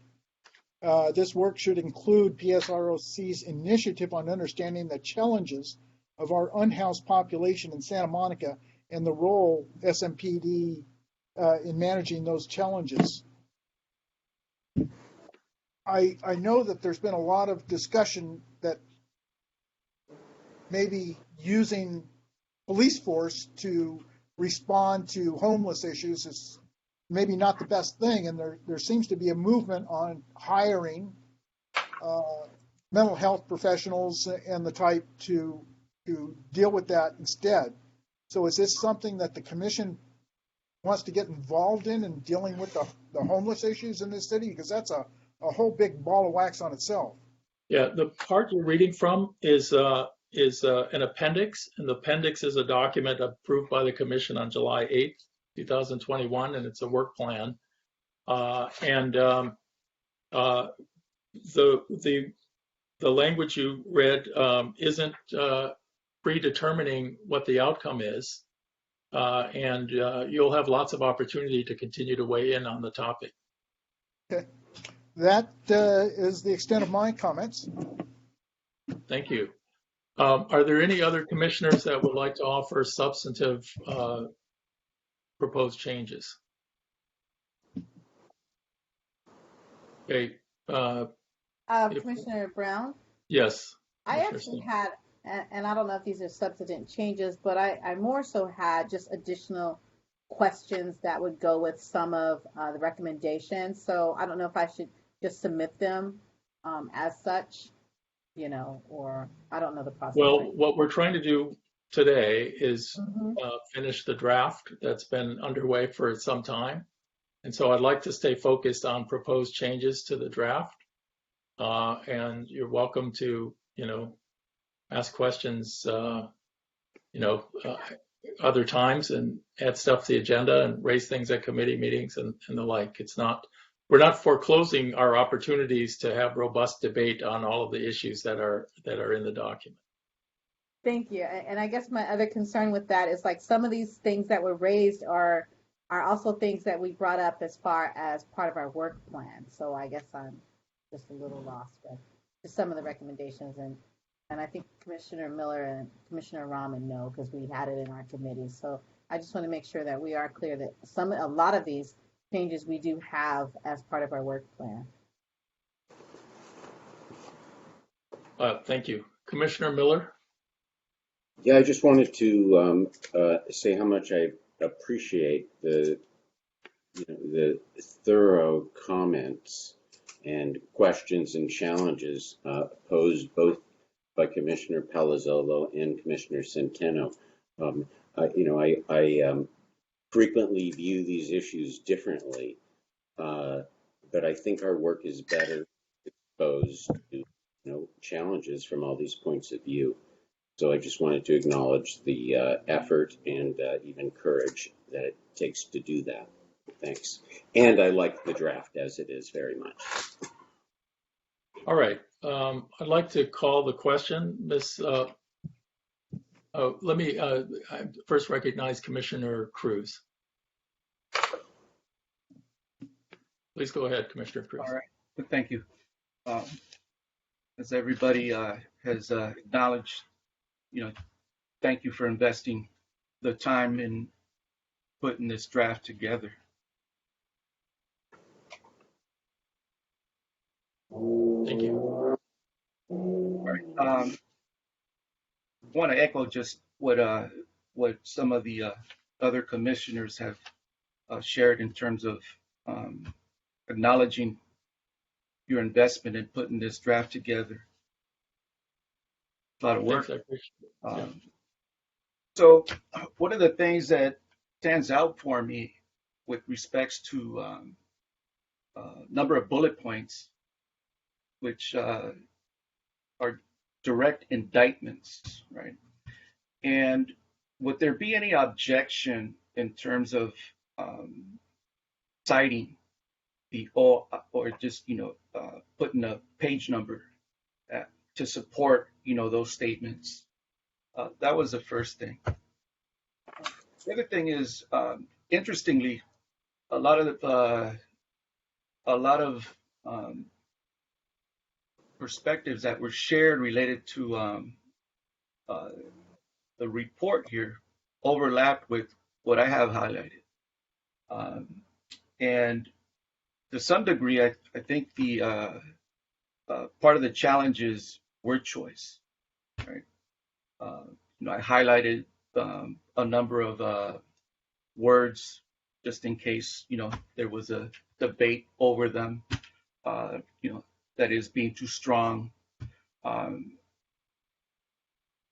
this work should include PSROC's initiative on understanding the challenges of our unhoused population in Santa Monica and the role Smpd in managing those challenges. I know that there's been a lot of discussion that maybe using police force to respond to homeless issues is maybe not the best thing, and there seems to be a movement on hiring mental health professionals and the type to deal with that instead. So is this something that the commission wants to get involved in dealing with the homeless issues in this city? Because that's a whole big ball of wax on itself. Yeah, the part you're reading from is an appendix, and the appendix is a document approved by the commission on July 8th, 2021, and it's a work plan. The language you read isn't predetermining what the outcome is, and you'll have lots of opportunity to continue to weigh in on the topic. Okay, that is the extent of my comments. Thank you. Are there any other commissioners that would like to offer substantive proposed changes? Okay. Commissioner Brown? Yes. I actually had, and I don't know if these are substantive changes, but I more so had just additional questions that would go with some of the recommendations. So I don't know if I should just submit them as such, or I don't know the process. Well, what we're trying to do today is finish the draft that's been underway for some time. And so I'd like to stay focused on proposed changes to the draft. And you're welcome to, ask questions, other times and add stuff to the agenda and raise things at committee meetings and the like. We're not foreclosing our opportunities to have robust debate on all of the issues that are in the document. Thank you. And I guess my other concern with that is like some of these things that were raised are also things that we brought up as far as part of our work plan. So I guess I'm just a little lost with just some of the recommendations. And I think Commissioner Miller and Commissioner Rahman know because we had it in our committee. So I just want to make sure that we are clear that a lot of these changes we do have as part of our work plan. Thank you. Commissioner Miller? Yeah, I just wanted to say how much I appreciate the thorough comments and questions and challenges posed both by Commissioner Palazzolo and Commissioner Centeno. I frequently view these issues differently, but I think our work is better exposed to challenges from all these points of view. So I just wanted to acknowledge the effort and even courage that it takes to do that. Thanks. And I like the draft as it is very much. All right. I'd like to call the question. Let me first recognize Commissioner Cruz. Please go ahead, Commissioner Cruz. All right. Thank you. As everybody has acknowledged, thank you for investing the time in putting this draft together. Thank you. All right. I want to echo just what some of the other commissioners have shared in terms of acknowledging your investment in putting this draft together. A lot of work. So one of the things that stands out for me with respects to number of bullet points, which are direct indictments, right? And would there be any objection in terms of citing the or just putting a page number to support those statements? That was the first thing. The other thing is, interestingly, a lot of perspectives that were shared related to the report here overlapped with what I have highlighted. And to some degree, I think the part of the challenge is word choice, right? I highlighted a number of words just in case, there was a debate over them, that is being too strong. And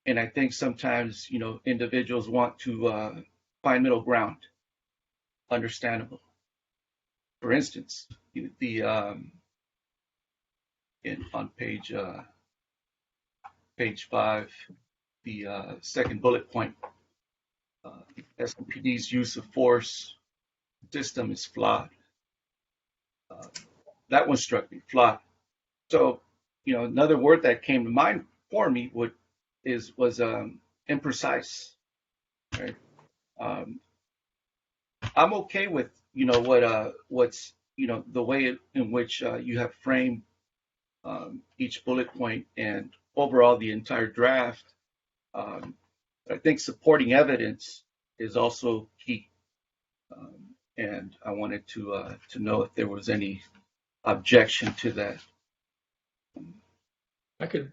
I think sometimes, individuals want to find middle ground. Understandable. For instance, on page 5, the second bullet point, Smpd's use of force system is flawed. That one struck me, flawed. So, another word that came to mind for me was imprecise. Right? I'm okay with what's the way in which you have framed each bullet point and overall the entire draft. I think supporting evidence is also key, and I wanted to know if there was any objection to that. I could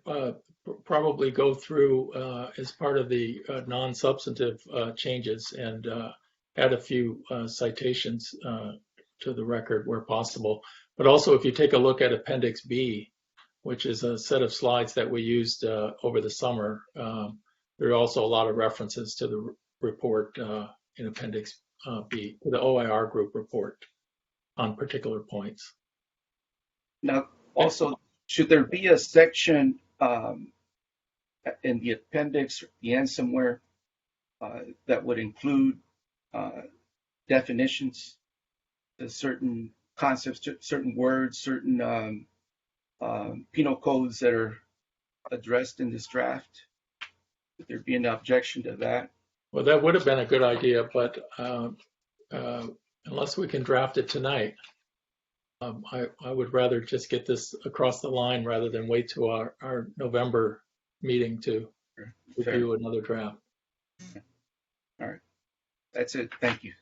probably go through as part of the non-substantive changes and add a few citations to the record where possible. But also, if you take a look at Appendix B, which is a set of slides that we used over the summer, there are also a lot of references to the report in Appendix B, to the OIR group report on particular points. Now, also, should there be a section in the appendix at the end somewhere that would include definitions to certain concepts, certain words, certain penal codes that are addressed in this draft? Would there be an objection to that? Well, that would have been a good idea, but unless we can draft it tonight, I would rather just get this across the line rather than wait to our November meeting to review another draft. All right. That's it. Thank you.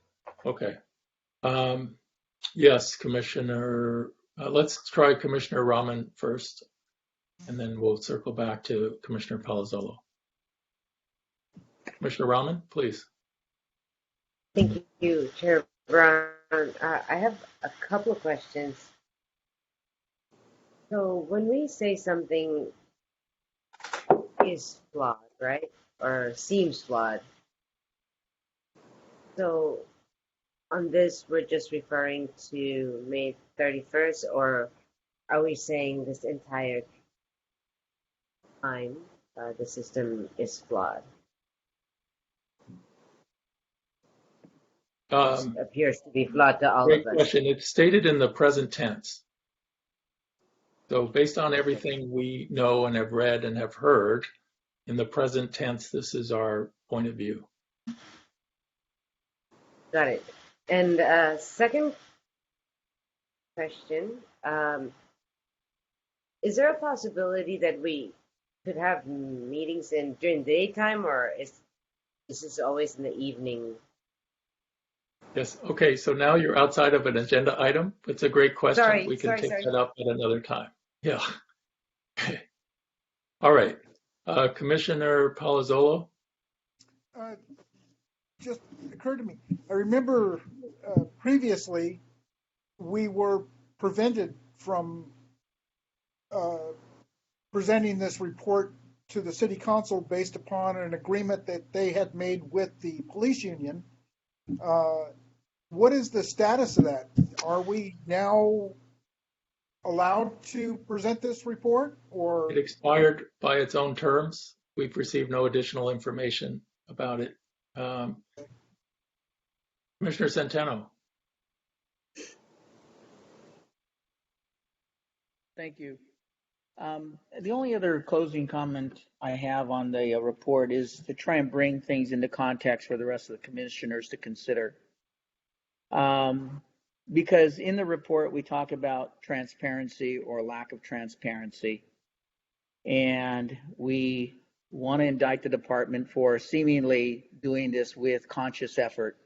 Okay. Yes, Commissioner. Let's try Commissioner Rahman first, and then we'll circle back to Commissioner Palazzolo. Commissioner Rahman, please. Thank you, Chair Brown. I have a couple of questions. So when we say something is flawed, right, or seems flawed, so on this we're just referring to May 31st, or are we saying this entire time the system is flawed? Appears to be flawed to all Great of us. question. It's stated in the present tense. So based on everything we know and have read and have heard, in the present tense, this is our point of view. Got it. And second question, is there a possibility that we could have meetings during the daytime, or is this always in the evening? Yes. Okay. So now you're outside of an agenda item. It's a great question. We can take that up at another time. Yeah. Okay. All right. Commissioner Palazzolo? Just occurred to me. I remember previously we were prevented from presenting this report to the city council based upon an agreement that they had made with the police union. What is the status of that? Are we now allowed to present this report, or? It expired by its own terms. We've received no additional information about it. Commissioner Centeno. Thank you. The only other closing comment I have on the report is to try and bring things into context for the rest of the commissioners to consider. Because in the report, we talk about transparency or lack of transparency. And we want to indict the department for seemingly doing this with conscious effort.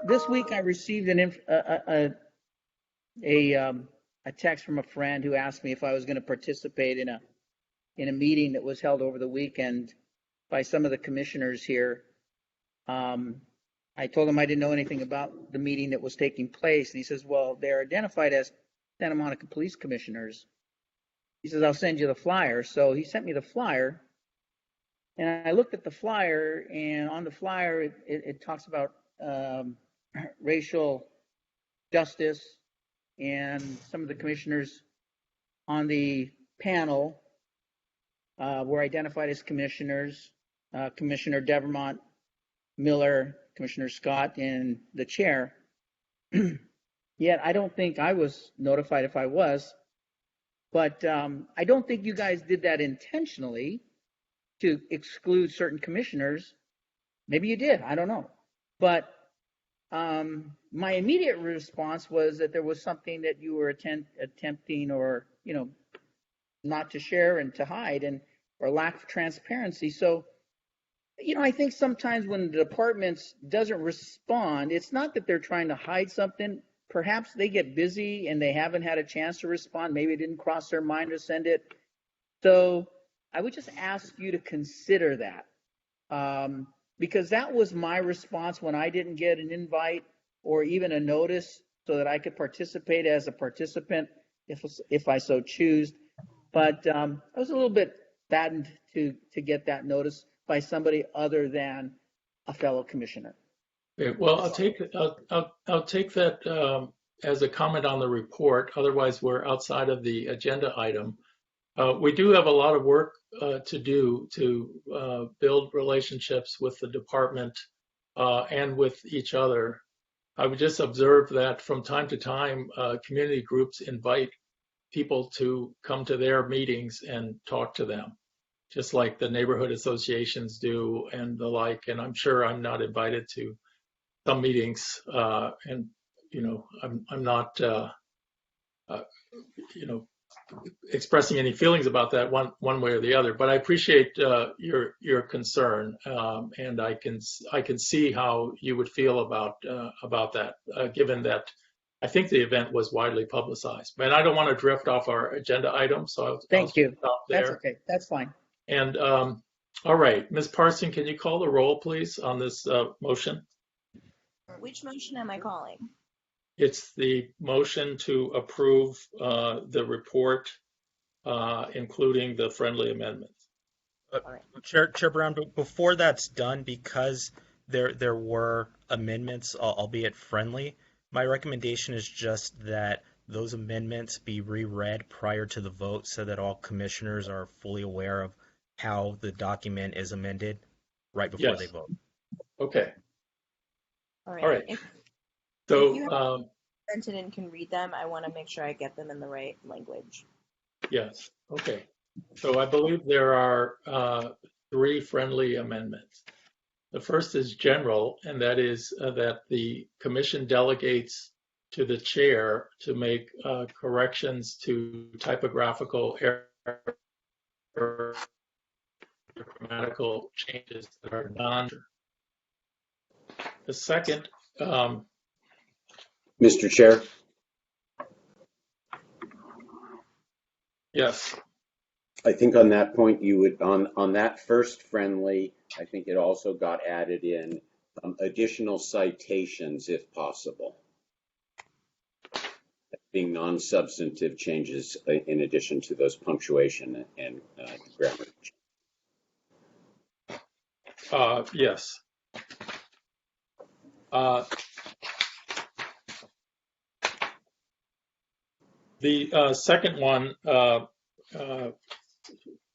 This week, I received a text from a friend who asked me if I was going to participate in a meeting that was held over the weekend by some of the commissioners here. I told him I didn't know anything about the meeting that was taking place, and he says, well, they're identified as Santa Monica Police Commissioners. He says, I'll send you the flyer. So he sent me the flyer, and I looked at the flyer, and on the flyer, it talks about racial justice, and some of the commissioners on the panel were identified as commissioners, Commissioner Devermont, Miller, Commissioner Scott, and the chair. Yet I don't think I was notified if I was, but I don't think you guys did that intentionally to exclude certain commissioners. Maybe you did, I don't know. But my immediate response was that there was something that you were attempting or, not to share and to hide or lack of transparency. So, I think sometimes when the departments doesn't respond, it's not that they're trying to hide something. Perhaps they get busy and they haven't had a chance to respond. Maybe it didn't cross their mind to send it. So I would just ask you to consider that. Because that was my response when I didn't get an invite or even a notice so that I could participate as a participant if I so choose. But I was a little bit saddened to get that notice by somebody other than a fellow commissioner. Okay, well, I'll take that as a comment on the report. Otherwise, we're outside of the agenda item. We do have a lot of work to do to build relationships with the department and with each other. I would just observe that from time to time, community groups invite people to come to their meetings and talk to them, just like the neighborhood associations do and the like. And I'm sure I'm not invited to some meetings, and I'm not expressing any feelings about that one way or the other. But I appreciate your concern, and I can see how you would feel about that, given that I think the event was widely publicized. But I don't want to drift off our agenda item, so Thank you. I'll stop there. That's okay. That's fine. And all right, Ms. Parson, can you call the roll, please, on this motion? Which motion am I calling? It's the motion to approve the report, including the friendly amendments. Chair Brown, but before that's done, because there were amendments, albeit friendly, my recommendation is just that those amendments be reread prior to the vote so that all commissioners are fully aware of how the document is amended right before they vote. Okay. All right. All right. If So, you have presented and can read them, I want to make sure I get them in the right language. yes. Okay. So I believe there are 3 friendly amendments. The first is general, and that is that the commission delegates to the chair to make corrections to typographical error, grammatical changes that are non. The second, Mr. Chair. yes. I think on that point, you would, on that first friendly, I think it also got added in additional citations if possible, being non-substantive changes in addition to those punctuation and grammar. Yes. The second one,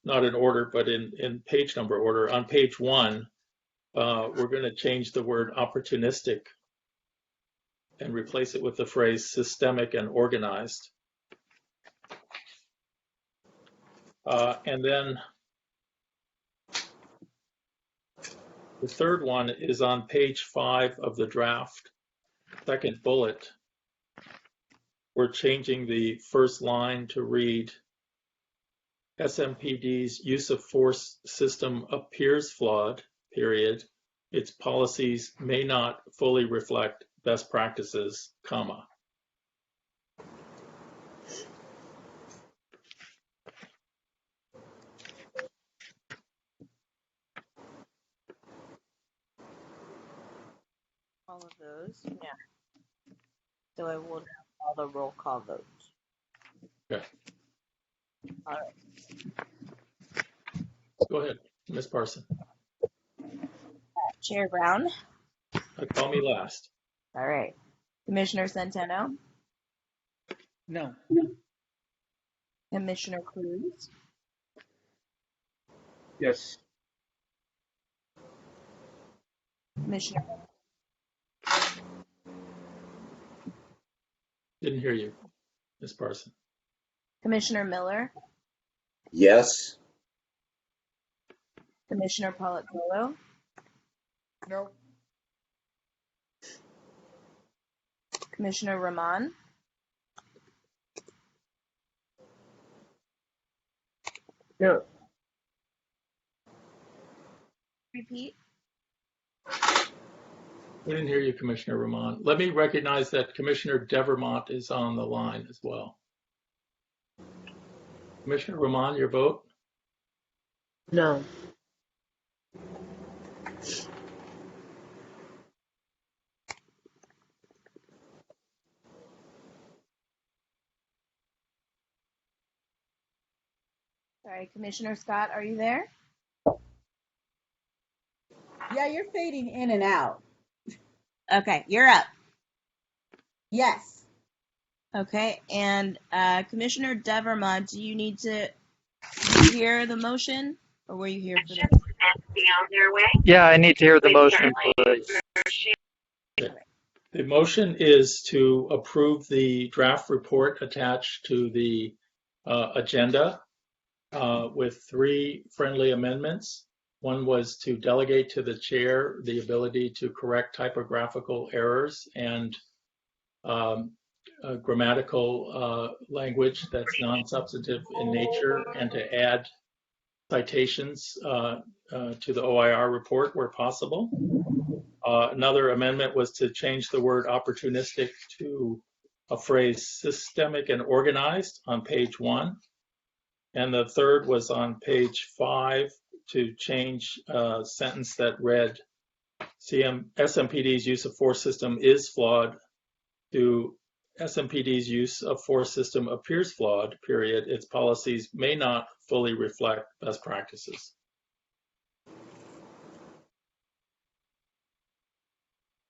not in order, but in page number order, on page 1, we're going to change the word opportunistic and replace it with the phrase systemic and organized. And then the third one is on page 5 of the draft, second bullet. We're changing the first line to read, Smpd's use of force system appears flawed, period. Its policies may not fully reflect best practices, comma. All of those? Yeah. So I will now call the roll call vote. Okay. All right. Go ahead, Ms. Parson. Chair Brown? Call me last. All right. Commissioner Centeno? No. Commissioner Cruz? Yes. Commissioner Didn't hear you, Ms. Parson. Commissioner Miller? Yes. Commissioner Pollitt-Polo? No. Commissioner Rahman? No. Repeat. We didn't hear you, Commissioner Rahman. Let me recognize that Commissioner Devermont is on the line as well. Commissioner Rahman, your vote? No. Sorry, Commissioner Scott, are you there? Yeah, you're fading in and out. Okay, you're up. Yes. Okay, and Commissioner Devermont, do you need to hear the motion, or were you here for this? Be on their way. Yeah, I need to hear the motion, please. The motion is to approve the draft report attached to the agenda with 3 friendly amendments. One was to delegate to the chair the ability to correct typographical errors and grammatical language that's non-substantive in nature, and to add citations to the OIR report where possible. Another amendment was to change the word opportunistic to a phrase systemic and organized on page 1. And the third was on page 5 to change a sentence that read, SMPD's use of force system is flawed to SMPD's use of force system appears flawed, period. Its policies may not fully reflect best practices.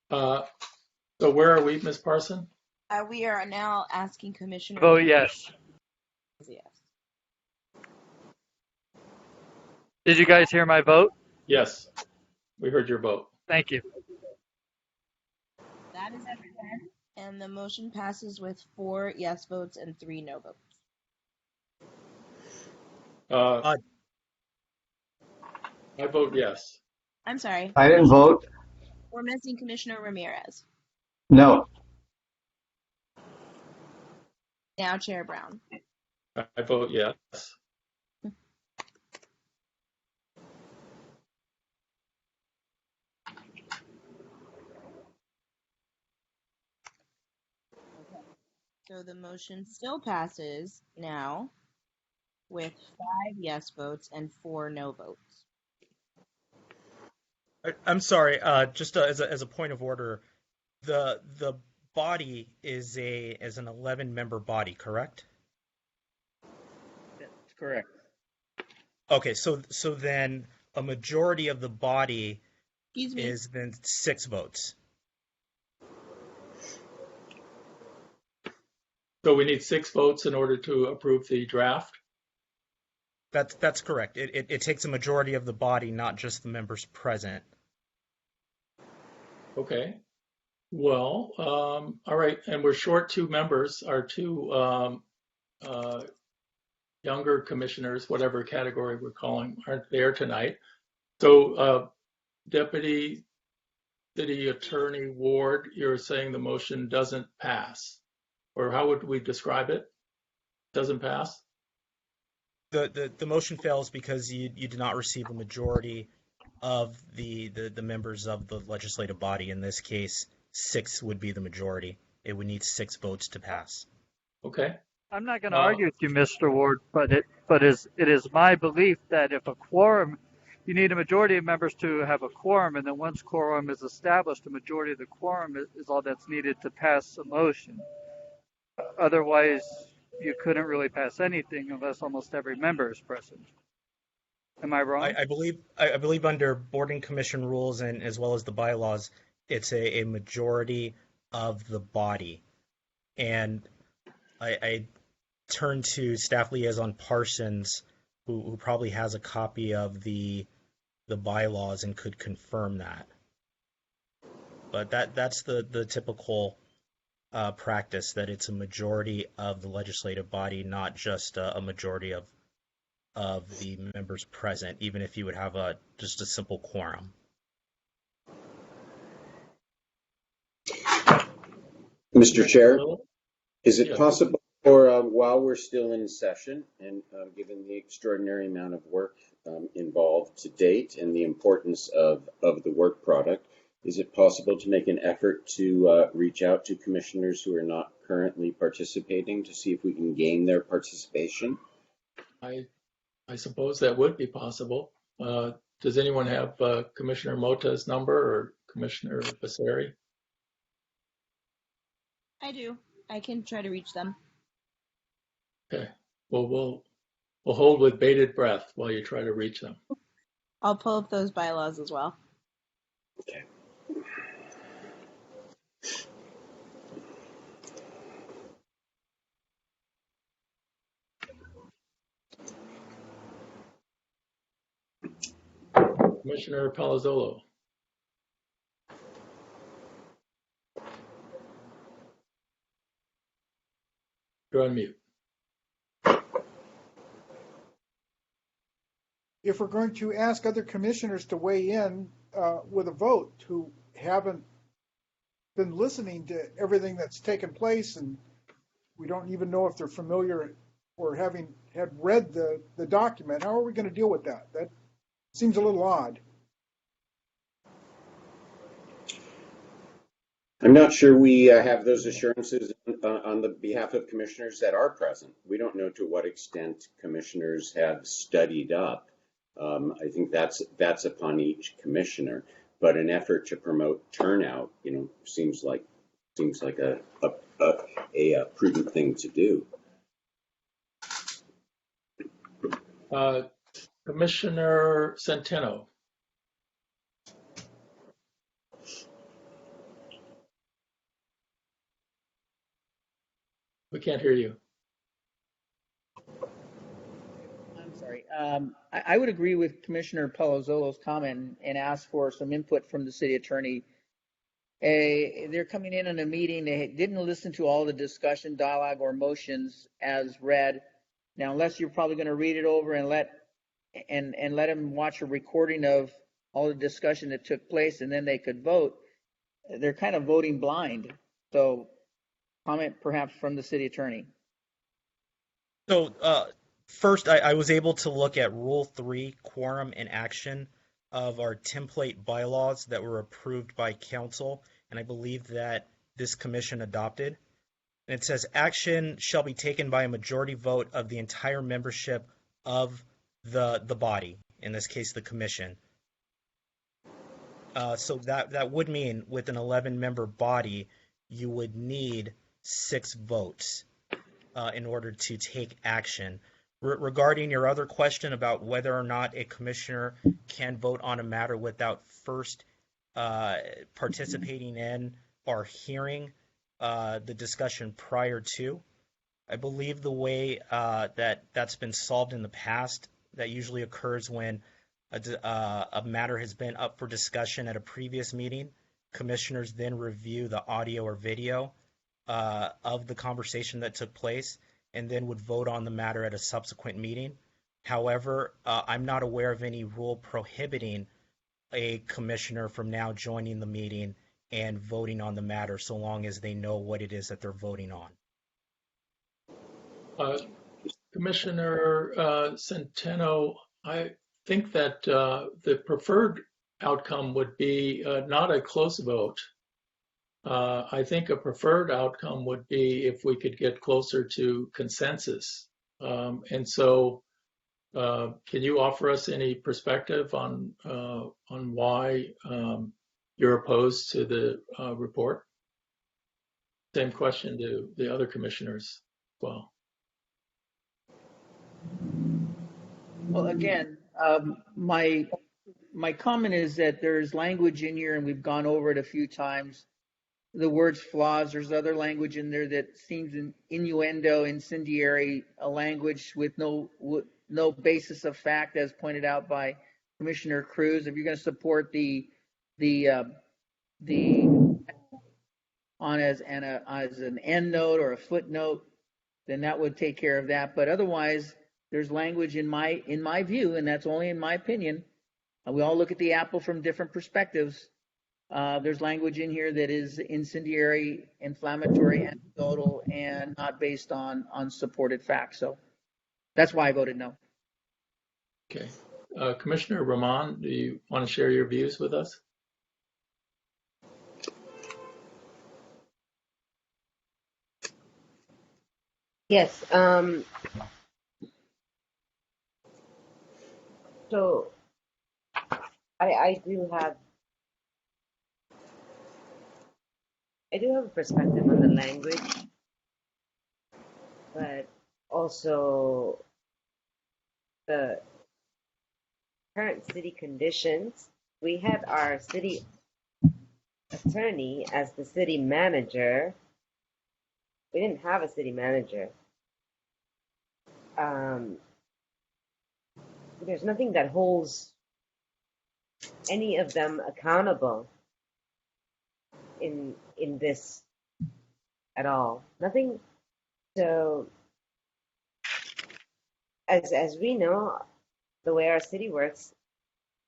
So where are we, Ms. Parson? We are now asking Commissioner. Vote yes. Yes. Did you guys hear my vote? Yes, we heard your vote. Thank you. That is a 10, and the motion passes with 4 yes votes and 3 no votes. I vote yes. I'm sorry. I didn't vote. We're missing Commissioner Ramirez. No. Now Chair Brown. I vote yes. So the motion still passes now with 5 yes votes and 4 no votes. I'm sorry. Just as a point of order, the body is an 11-member body, correct? That's correct. Okay, so then a majority of the body Excuse me. is then 6 votes. So we need 6 votes in order to approve the draft? That's correct. It takes a majority of the body, not just the members present. Okay. Well, all right, and we're short 2 members. Our 2 younger commissioners, whatever category we're calling, aren't there tonight. So Deputy City Attorney Ward, you're saying the motion doesn't pass, or how would we describe it? Doesn't pass? The motion fails because you did not receive a majority of the members of the legislative body. In this case, 6 would be the majority. It would need 6 votes to pass. Okay. I'm not going to argue with you, Mr. Ward, but it is my belief that if a quorum, you need a majority of members to have a quorum, and then once quorum is established, a majority of the quorum is all that's needed to pass a motion. Otherwise, you couldn't really pass anything unless almost every member is present. Am I wrong? I believe under boarding commission rules and as well as the bylaws, it's a majority of the body. And I turn to Staff Liaison Parsons, who probably has a copy of the bylaws and could confirm that. But that's the typical practice, that it's a majority of the legislative body, not just a majority of the members present, even if you would have just a simple quorum. Mr. Chair, is it Yeah. possible for, while we're still in session and given the extraordinary amount of work involved to date and the importance of the work product, is it possible to make an effort to reach out to commissioners who are not currently participating to see if we can gain their participation? I suppose that would be possible. Does anyone have Commissioner Mota's number or Commissioner Becerri? I do. I can try to reach them. Okay. Well, we'll hold with bated breath while you try to reach them. I'll pull up those bylaws as well. Okay. Commissioner Palazzolo. You're on mute. If we're going to ask other commissioners to weigh in with a vote who haven't been listening to everything that's taken place, and we don't even know if they're familiar or had read the document, how are we going to deal with that? That seems a little odd. I'm not sure we have those assurances on the behalf of commissioners that are present. We don't know to what extent commissioners have studied up. I think that's upon each commissioner, but an effort to promote turnout, seems like a prudent thing to do. Commissioner Centeno. We can't hear you. I'm sorry. I would agree with Commissioner Palazzolo's comment and ask for some input from the city attorney. They're coming in on a meeting. They didn't listen to all the discussion, dialogue, or motions as read. Now, unless you're probably going to read it over and let them watch a recording of all the discussion that took place, and then they could vote. They're kind of voting blind. So, comment perhaps from the city attorney. So first, I was able to look at Rule 3, Quorum and Action of our template bylaws that were approved by council, and I believe that this commission adopted. And it says action shall be taken by a majority vote of the entire membership of the body, in this case the commission. So that would mean with an 11-member body, you would need 6 votes in order to take action. Regarding your other question about whether or not a commissioner can vote on a matter without first participating in or hearing the discussion prior to, I believe the way that's been solved in the past, that usually occurs when a matter has been up for discussion at a previous meeting. Commissioners then review the audio or video of the conversation that took place and then would vote on the matter at a subsequent meeting. However, I'm not aware of any rule prohibiting a commissioner from now joining the meeting and voting on the matter so long as they know what it is that they're voting on. Commissioner Centeno, I think that the preferred outcome would be not a close vote. I think a preferred outcome would be if we could get closer to consensus. And so, can you offer us any perspective on why you're opposed to the report? Same question to the other commissioners as well. Well, again, my comment is that there's language in here, and we've gone over it a few times. The words flaws, there's other language in there that seems innuendo, incendiary, a language with no basis of fact, as pointed out by Commissioner Cruz. If you're going to support the on as an end note or a footnote, then that would take care of that. But otherwise, there's language in my view, and that's only in my opinion. We all look at the apple from different perspectives. There's language in here that is incendiary, inflammatory, anecdotal, and not based on supported facts. So that's why I voted no. Okay. Commissioner Rahman, do you want to share your views with us? Yes. So I do have a perspective on the language, but also the current city conditions. We had our city attorney as the city manager. We didn't have a city manager. There's nothing that holds any of them accountable in this at all. Nothing. So as we know, the way our city works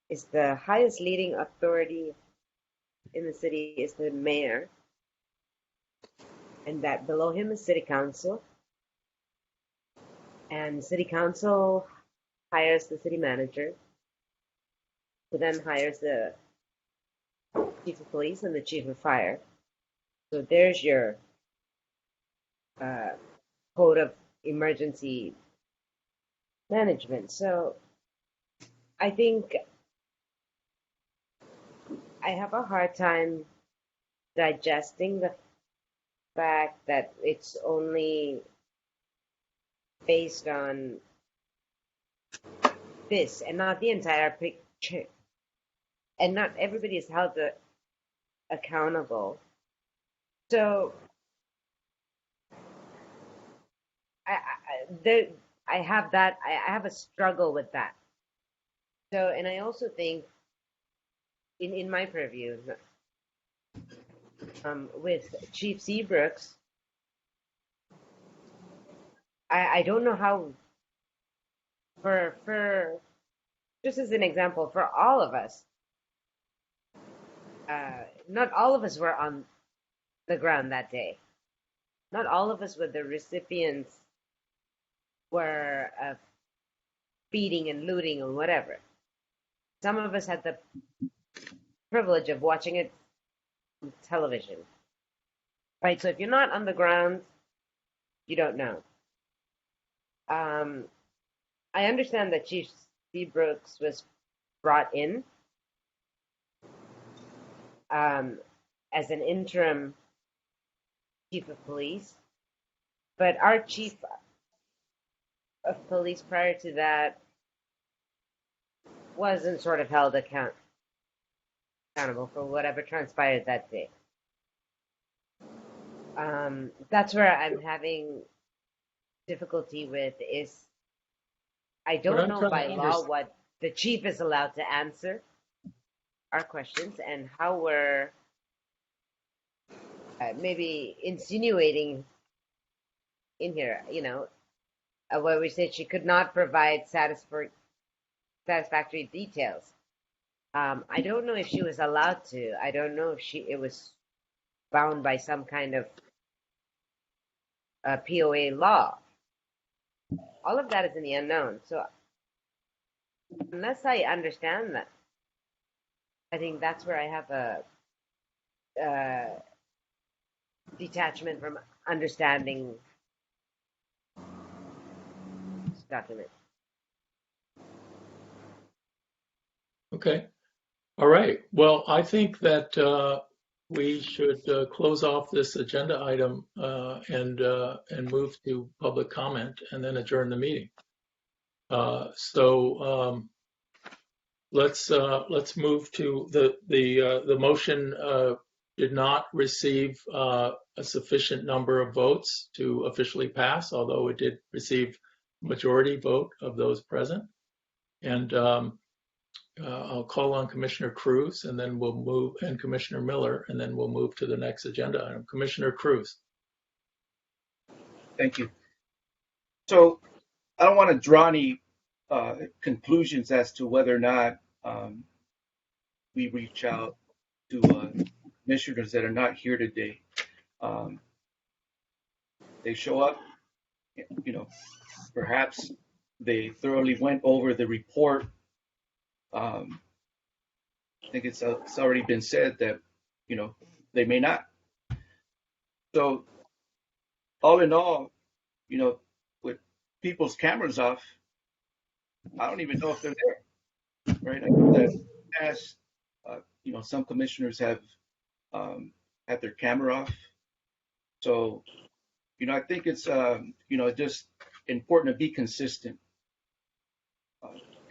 is the highest leading authority in the city is the mayor, and that below him is city council, and city council hires the city manager, who then hires the chief of police and the chief of fire. So there's your uh, code of emergency management. So I think I have a hard time digesting the fact that it's only based on this and not the entire picture. And not everybody is held accountable. So I have that. I have a struggle with that. So, and I also think in my purview, with Chief Seabrooks, I don't know how for just as an example, for all of us, not all of us were on the ground that day. Not all of us were the recipients were of feeding and looting and whatever. Some of us had the privilege of watching it on television, right? So if you're not on the ground, you don't know. I understand that Chief Seabrooks was brought in as an interim chief of police, but our chief of police prior to that wasn't sort of held accountable for whatever transpired that day. That's where I'm having difficulty with is I don't know by law what the chief is allowed to answer our questions and how we're maybe insinuating in here, where we said she could not provide satisfactory details. I don't know if she was allowed to. I don't know if it was bound by some kind of POA law. All of that is in the unknown. So unless I understand that, I think that's where I have a detachment from understanding this document. Okay. All right. Well, I think that we should close off this agenda item and move to public comment and then adjourn the meeting. So let's move to the motion did not receive a sufficient number of votes to officially pass, although it did receive majority vote of those present. And I'll call on Commissioner Cruz, and then we'll move, and Commissioner Miller, and then we'll move to the next agenda item. Commissioner Cruz. Thank you. So I don't want to draw any conclusions as to whether or not we reach out to commissioners that are not here today. They show up, perhaps they thoroughly went over the report. I think it's already been said that, they may not. So all in all, with people's cameras off, I don't even know if they're there, right? I know that past, some commissioners have had their camera off. So, I think it's, just important to be consistent.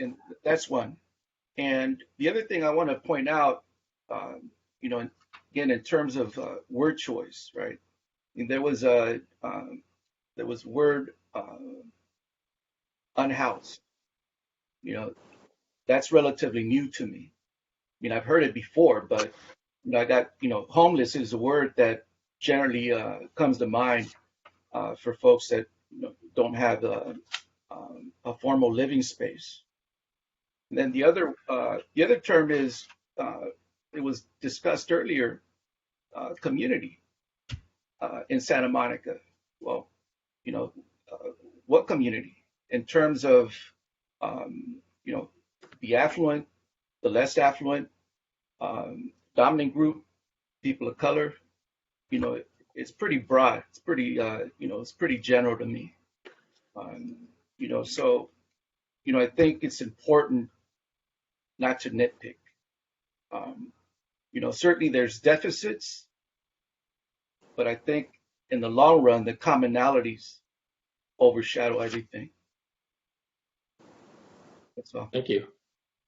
And that's one. And the other thing I want to point out, again, in terms of word choice, right? And there was word unhoused. That's relatively new to me. I've heard it before, but I got, homeless is a word that generally comes to mind for folks that don't have a formal living space. And then the other term is, it was discussed earlier, community in Santa Monica. Well, what community? In terms of, the affluent, the less affluent, dominant group, people of color, it's pretty broad. It's pretty, it's pretty general to me. So, I think it's important not to nitpick. Certainly there's deficits, but I think in the long run, the commonalities overshadow everything. That's all. Thank you.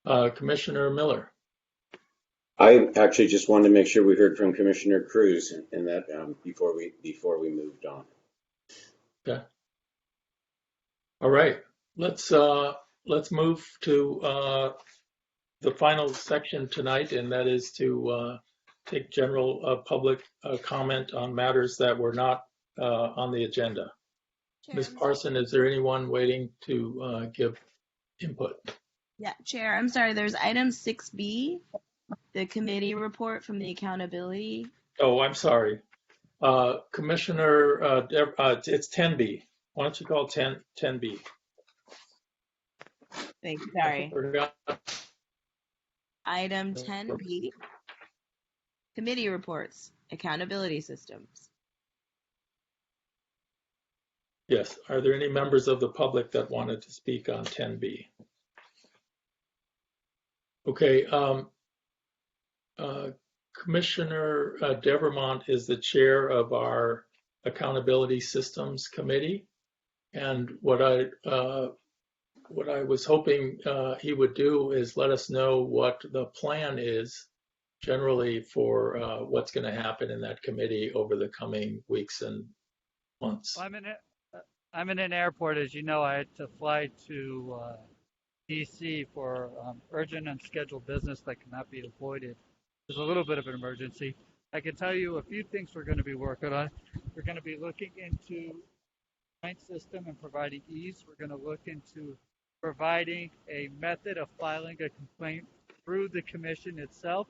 Commissioner Miller. I actually just wanted to make sure we heard from Commissioner Cruz and that before we moved on. Okay. All right. Let's move to the final section tonight, and that is to take general public comment on matters that were not on the agenda. Ms. Parson, is there anyone waiting to give input? Yeah, Chair, I'm sorry, there's item 6B, the committee report from the accountability. Oh, I'm sorry. Commissioner, it's 10B. Why don't you call 10B? Thank you, sorry. Item 10B, committee reports, accountability systems. Yes. Are there any members of the public that wanted to speak on 10B? Okay. Commissioner Devermont is the chair of our Accountability Systems Committee, and what I was hoping he would do is let us know what the plan is generally for what's going to happen in that committee over the coming weeks and months. Well, I'm in an airport, as you know. I had to fly to DC for urgent and scheduled business that cannot be avoided. There's a little bit of an emergency. I can tell you a few things we're going to be working on. We're going to be looking into the system and providing ease. We're going to look into providing a method of filing a complaint through the commission itself.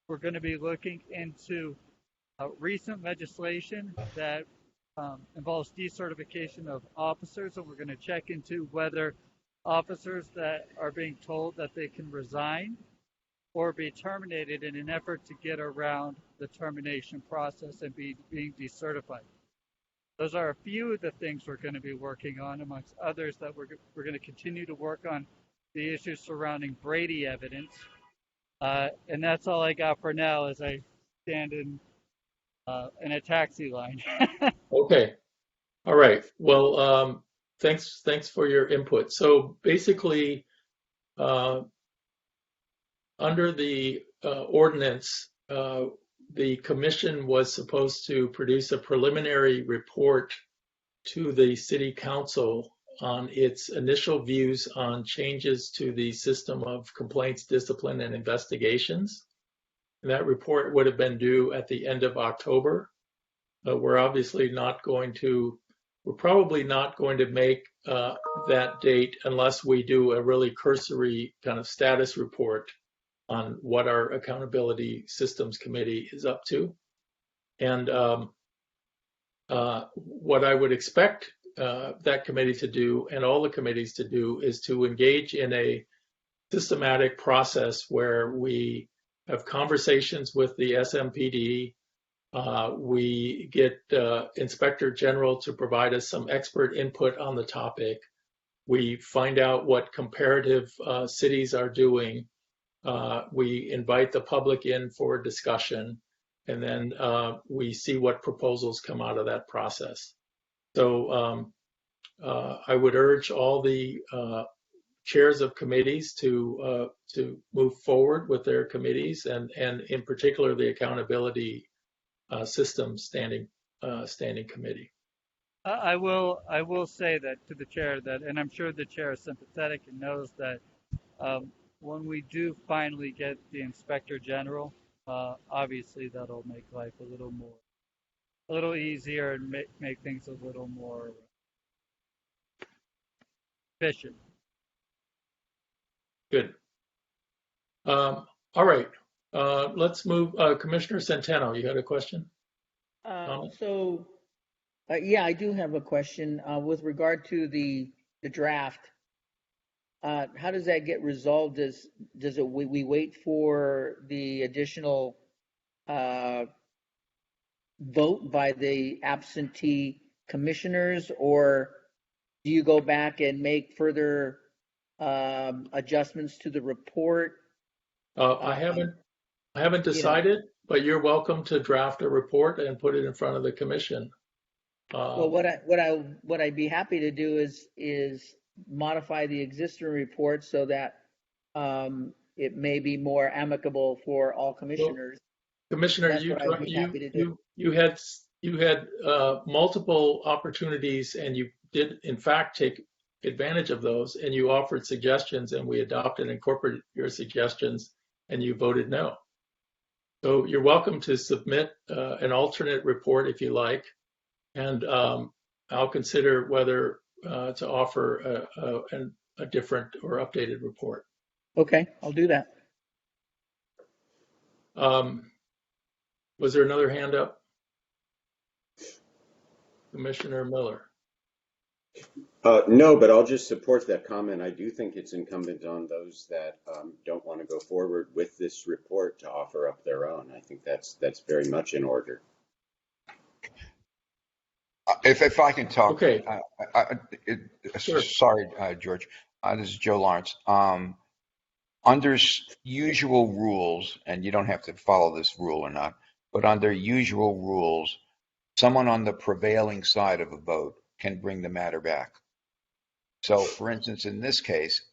We're going to be looking into recent legislation that involves decertification of officers, and we're going to check into whether officers that are being told that they can resign or be terminated in an effort to get around the termination process and being decertified. Those are a few of the things we're going to be working on, amongst others that we're going to continue to work on the issues surrounding Brady evidence. And that's all I got for now as I stand in a taxi line. Okay. All right. Well, thanks for your input. So basically, under the ordinance, the commission was supposed to produce a preliminary report to the city council on its initial views on changes to the system of complaints, discipline, and investigations. And that report would have been due at the end of October. We're probably not going to make that date unless we do a really cursory kind of status report on what our Accountability Systems Committee is up to. And what I would expect that committee to do, and all the committees to do, is to engage in a systematic process where we have conversations with the Smpd. We get Inspector General to provide us some expert input on the topic. We find out what comparative cities are doing. We invite the public in for discussion, and then we see what proposals come out of that process. So I would urge all the chairs of committees to move forward with their committees, and in particular the Accountability Systems Standing Committee. I will say that to the chair, that, and I'm sure the chair is sympathetic and knows that when we do finally get the Inspector General, obviously that'll make life a little easier and make things a little more efficient. Good. All right. Let's move. Commissioner Centeno, you had a question? Yeah, I do have a question with regard to the draft. How does that get resolved? Does we wait for the additional vote by the absentee commissioners, or do you go back and make further adjustments to the report? I haven't decided, but you're welcome to draft a report and put it in front of the commission. Well, what I'd be happy to do is modify the existing report so that it may be more amicable for all commissioners. Commissioner, That's what I'd be happy to do. you had multiple opportunities, and you did in fact take advantage of those, and you offered suggestions, and we adopted and incorporated your suggestions, and you voted no. So you're welcome to submit an alternate report if you like, and I'll consider whether to offer a different or updated report. Okay, I'll do that. Was there another hand up? Commissioner Miller. No, but I'll just support that comment. I do think it's incumbent on those that don't want to go forward with this report to offer up their own. I think that's very much in order. If I can talk. Okay. Sure. Sorry, George. This is Joe Lawrence. Under usual rules, and you don't have to follow this rule or not, but under usual rules, someone on the prevailing side of a vote can bring the matter back. So, for instance, in this case,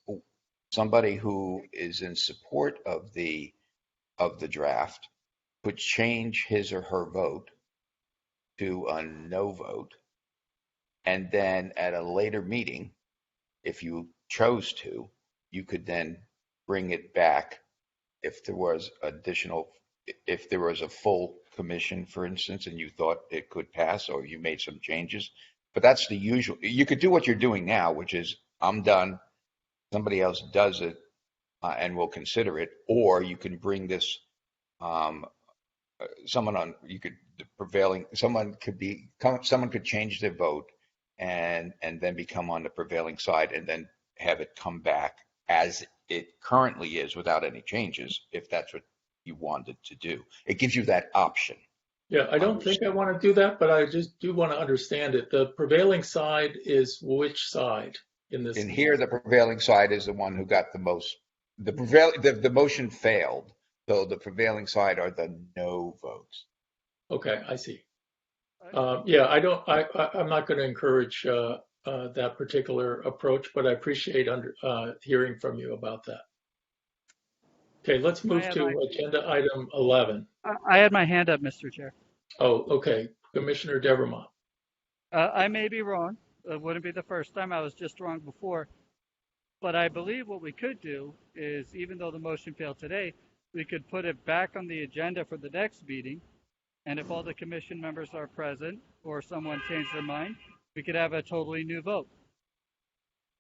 somebody who is in support of the draft could change his or her vote to a no vote, and then at a later meeting, if you chose to, you could then bring it back if there was a full commission, for instance, and you thought it could pass, or you made some changes. But that's the usual. You could do what you're doing now, which is I'm done, somebody else does it, and we'll consider it, or you can bring this someone could change their vote and then become on the prevailing side, and then have it come back as it currently is without any changes, if that's what you wanted to do. It gives you that option. Yeah, I don't think I want to do that, but I just do want to understand it. The prevailing side is which side in this? In here, the prevailing side is the one who got the most. The motion failed, so the prevailing side are the no votes. Okay, I see. Yeah, I'm not going to encourage that particular approach, but I appreciate hearing from you about that. Okay, let's move to agenda item 11. I had my hand up, Mr. Chair. Oh, okay. Commissioner Devermont. I may be wrong. It wouldn't be the first time. I was just wrong before. But I believe what we could do is, even though the motion failed today, we could put it back on the agenda for the next meeting. And if all the commission members are present or someone changed their mind, we could have a totally new vote.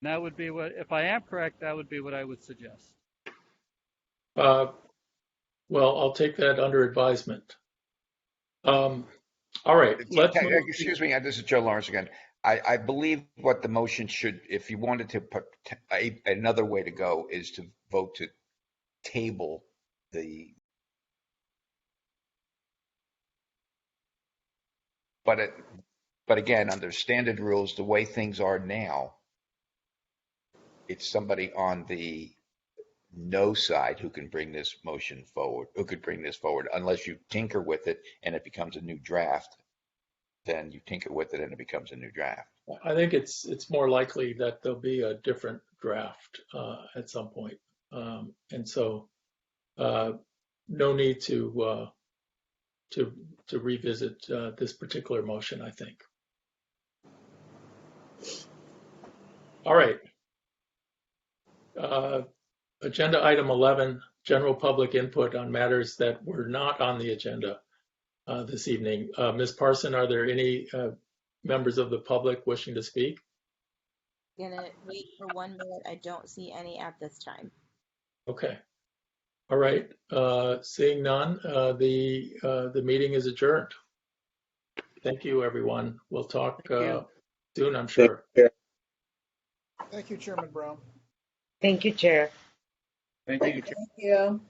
And that would be if I am correct, that would be what I would suggest. Well, I'll take that under advisement. All right. Excuse me, this is Joe Lawrence again. I believe what the motion should, if you wanted to put another way to go, is to vote to table the. But again, under standard rules, the way things are now, it's somebody on the no side who can bring this motion forward, unless you tinker with it and it becomes a new draft. Then you tinker with it and it becomes a new draft. I think it's more likely that there'll be a different draft at some point, and so no need to revisit this particular motion, I think. All right. Agenda item 11, general public input on matters that were not on the agenda this evening. Ms. Parson, are there any members of the public wishing to speak? Gonna wait for 1 minute. I don't see any at this time. Okay. All right. Seeing none, the meeting is adjourned. Thank you, everyone. We'll talk soon, I'm sure. Thank you, Chairman Brown. Thank you, Chair. Thank you. Thank you.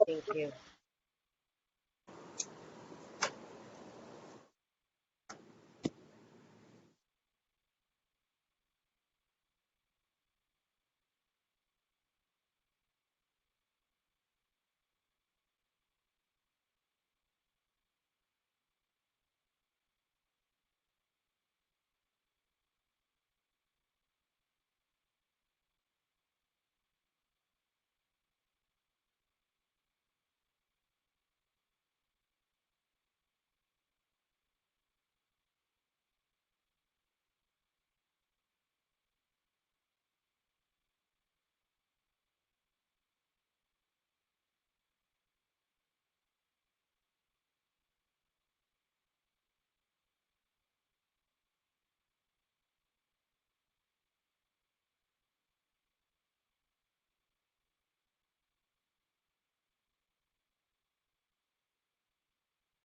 Thank you.